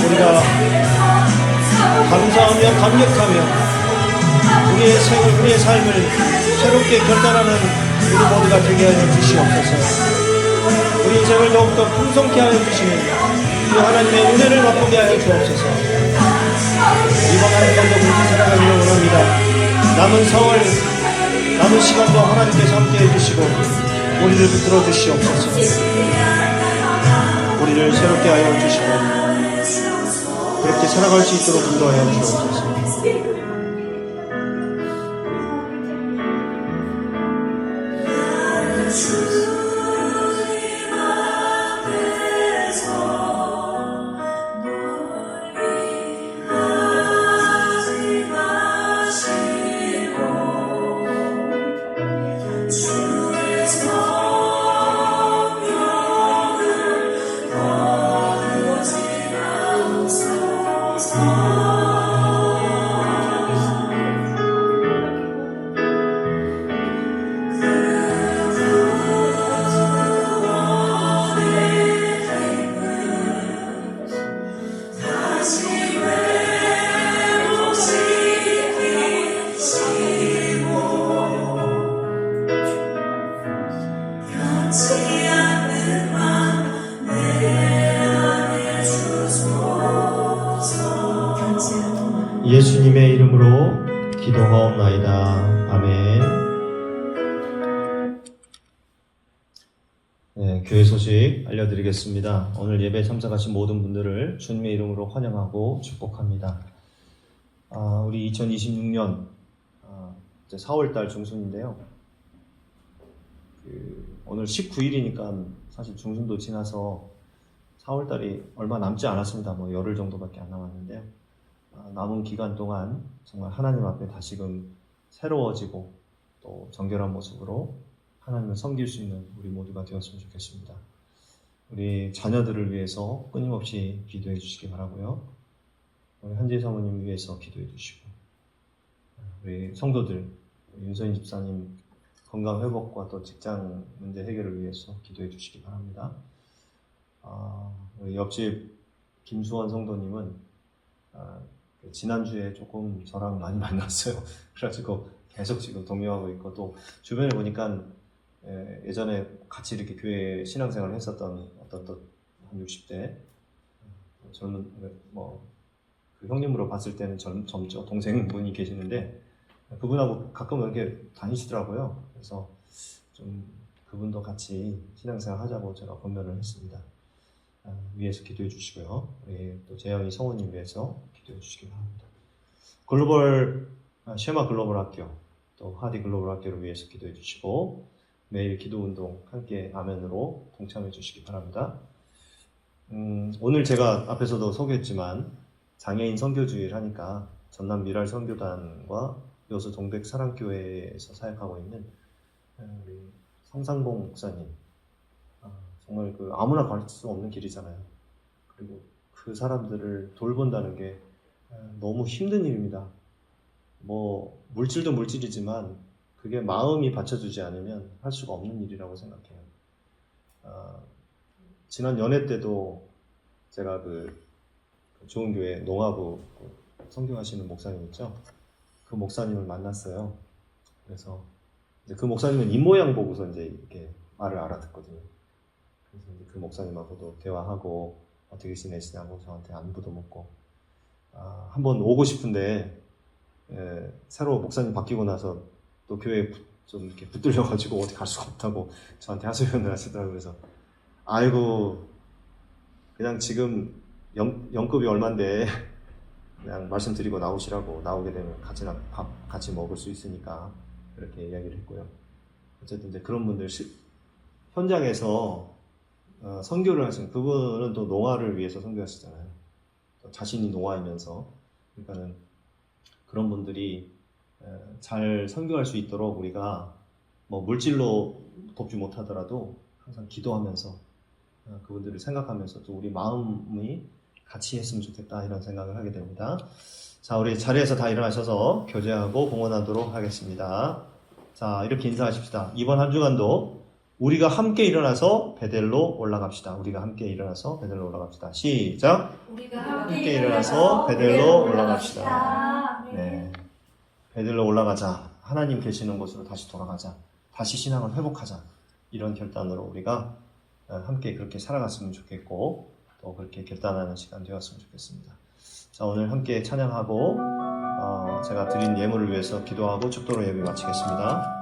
우리가 감사하며 감격하며 우리의 삶을 새롭게 결단하는 우리 모두가 되게 하여 주시옵소서. 우리 인생을 더욱더 풍성케 하여 주시는 그 하나님의 은혜를 맛보게 하여 주옵소서. 이번 한 해도 그렇게 살아가기를 원합니다. 남은 사월, 남은 시간도 하나님께서 함께 해주시고 우리를 붙들어 주시옵소서. 우리를 새롭게 하여 주시고 그렇게 살아갈 수 있도록 인도하여 주옵소서. 예수님의 이름으로 기도하옵나이다. 아멘. 네, 교회 소식 알려드리겠습니다. 오늘 예배 참석하신 모든 분들을 주님의 이름으로 환영하고 축복합니다. 우리 2026년 이제 4월달 중순인데요. 오늘 19일이니까 사실 중순도 지나서 4월달이 얼마 남지 않았습니다. 뭐 열흘 정도밖에 안 남았는데요. 남은 기간 동안 정말 하나님 앞에 다시금 새로워지고 또 정결한 모습으로 하나님을 섬길 수 있는 우리 모두가 되었으면 좋겠습니다. 우리 자녀들을 위해서 끊임없이 기도해 주시기 바라고요. 우리 한재 사모님 위해서 기도해 주시고 우리 성도들 윤서인 집사님 건강 회복과 또 직장 문제 해결을 위해서 기도해 주시기 바랍니다. 우리 옆집 김수원 성도님은 지난주에 조금 저랑 많이 만났어요. 그래가지고 계속 지금 동요하고 있고 또 주변에 보니까 예전에 같이 이렇게 교회 신앙생활을 했었던 어떤 또 한 60대 젊은 그 형님으로 봤을 때는 젊죠. 동생분이 계시는데 그분하고 가끔 이렇게 다니시더라고요. 그래서 좀 그분도 같이 신앙생활 하자고 제가 권면을 했습니다. 위에서 기도해 주시고요. 우리 또 재영이 성우님 위해서 기도해 주시기 바랍니다. 쉐마 글로벌 학교, 또 하디 글로벌 학교를 위해서 기도해 주시고 매일 기도 운동 함께 아멘으로 동참해 주시기 바랍니다. 오늘 제가 앞에서도 소개했지만 장애인 선교주의를 하니까 전남 미랄 선교단과 여수 동백 사랑교회에서 사역하고 있는 우리 성상봉 목사님, 정말 그 아무나 갈 수 없는 길이잖아요. 그리고 그 사람들을 돌본다는 게 너무 힘든 일입니다. 물질도 물질이지만 그게 마음이 받쳐주지 않으면 할 수가 없는 일이라고 생각해요. 지난 연회 때도 제가 그 좋은 교회 농아부 선교하시는 목사님 있죠? 그 목사님을 만났어요. 그래서 이제 그 목사님은 입모양 보고서 이제 이렇게 말을 알아듣거든요. 그래서 이제 그 목사님하고도 대화하고 어떻게 지내시냐고 저한테 안부도 묻고, 한번 오고 싶은데 새로 목사님 바뀌고 나서 또 교회에 좀 이렇게 붙들려가지고 어디 갈 수가 없다고 저한테 하소연을 하시더라고요. 그래서 아이고 그냥 지금 영급이 얼만데 그냥 말씀드리고 나오시라고, 나오게 되면 밥 같이 먹을 수 있으니까 그렇게 이야기를 했고요. 어쨌든 이제 그런 분들 현장에서 선교를 하시는 그분은 또 농아를 위해서 선교하시잖아요. 자신이 농아이면서, 그러니까는 그런 분들이 잘 선교할 수 있도록 우리가 물질로 돕지 못하더라도 항상 기도하면서 그분들을 생각하면서 또 우리 마음이 같이 했으면 좋겠다 이런 생각을 하게 됩니다. 자, 우리 자리에서 다 일어나셔서 교제하고 봉헌하도록 하겠습니다. 자, 이렇게 인사하십시다. 이번 한 주간도 우리가 함께 일어나서 베델로 올라갑시다. 우리가 함께 일어나서 베델로 올라갑시다. 시작. 우리가 함께 일어나서 베델로 올라갑시다. 네, 베델로 올라가자. 하나님 계시는 곳으로 다시 돌아가자. 다시 신앙을 회복하자. 이런 결단으로 우리가 함께 그렇게 살아갔으면 좋겠고, 또 그렇게 결단하는 시간 되었으면 좋겠습니다. 자, 오늘 함께 찬양하고 제가 드린 예물을 위해서 기도하고 축도로 예배 마치겠습니다.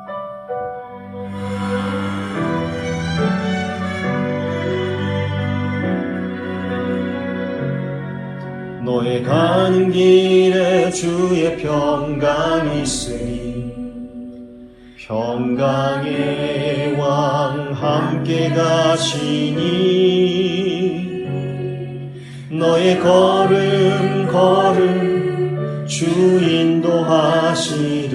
너의 가는 길에 주의 평강이 있으니 평강의 왕 함께 가시니 너의 걸음 주 인도하시리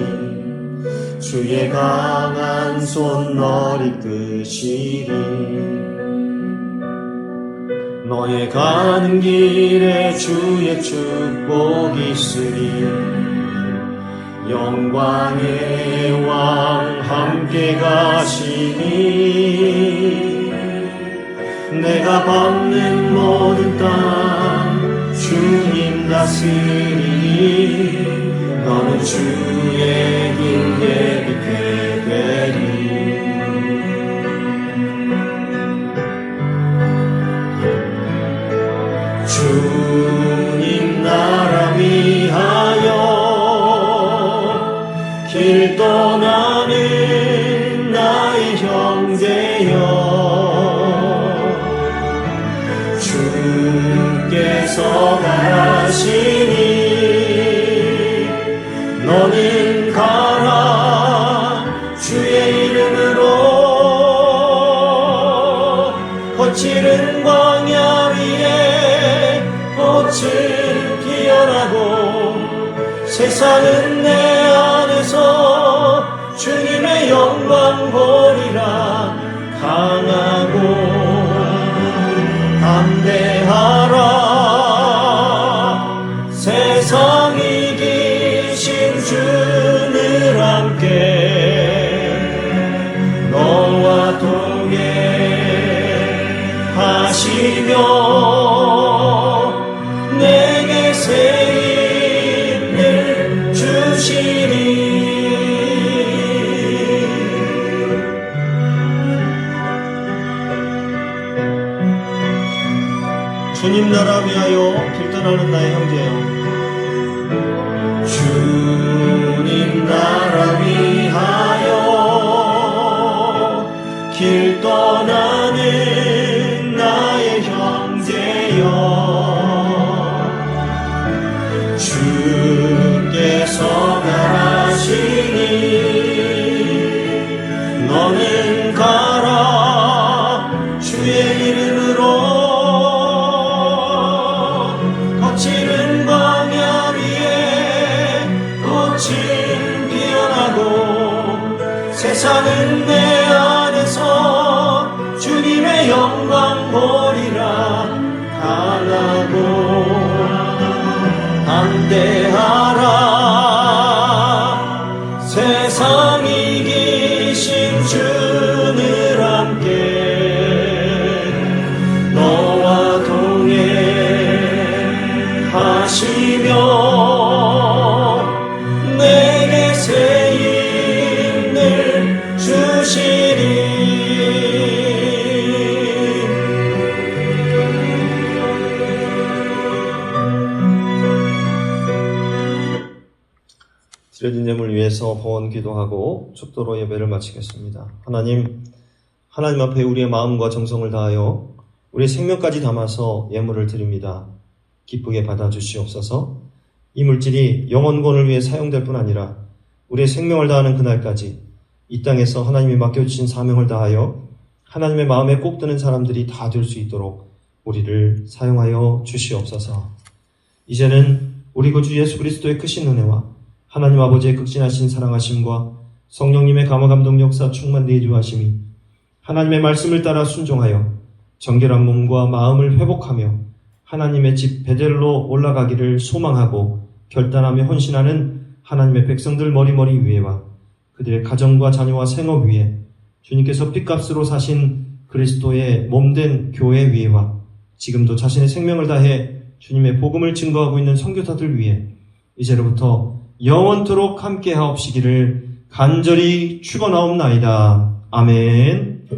주의 강한 손 널 이끄시리 너의 가는 길에 주의 축복이 있으리 영광의 왕 함께 가시니 내가 밟는 모든 땅 주님 다스리니 너는 주의 길 예비케 되리 주님 나라 위하여 길 떠나는 나의 형제여 주께서 가시니 너는 가라 주의 이름으로 거칠은 광야 위에 꽃을 피어나고 세상은 내 안에서 주님의 영광 보리라 강하고 담대하라 세상 이기신 주를 함께 너와 동행하시며 내게 새 힘을 주시리 주님 나라 위하여 길 떠나는 나의 형제여. 주님 나라 위하여 길 떠나는 나의 형제여. 주께서 가라시니 너는 가라. 주의 이름으로 거칠은 광야 위에 꽃은 피어나고 세상은 내 안에서 주님의 영광 보리라. 강하고 담대하라. 세상 이기신 주를 함께 너와 동행하시며 내게 새 힘을 주시리. 드려진 예물 위해서 봉헌 기도하고 축도로 예배를 마치겠습니다. 하나님 앞에 우리의 마음과 정성을 다하여 우리의 생명까지 담아서 예물을 드립니다. 기쁘게 받아주시옵소서. 이 물질이 영혼권을 위해 사용될 뿐 아니라 우리의 생명을 다하는 그날까지 이 땅에서 하나님이 맡겨주신 사명을 다하여 하나님의 마음에 꼭 드는 사람들이 다 될 수 있도록 우리를 사용하여 주시옵소서. 이제는 우리 구주 예수 그리스도의 크신 은혜와 하나님 아버지의 극진하신 사랑하심과 성령님의 감화감동 역사 충만 내주하심이 하나님의 말씀을 따라 순종하여 정결한 몸과 마음을 회복하며 하나님의 집 베델로 올라가기를 소망하고 결단하며 헌신하는 하나님의 백성들 머리머리 위에와 그들의 가정과 자녀와 생업 위에 주님께서 핏값으로 사신 그리스도의 몸된 교회 위에와 지금도 자신의 생명을 다해 주님의 복음을 증거하고 있는 선교사들 위에 이제로부터 영원토록 함께 하옵시기를 간절히 축원하옵나이다. 아멘.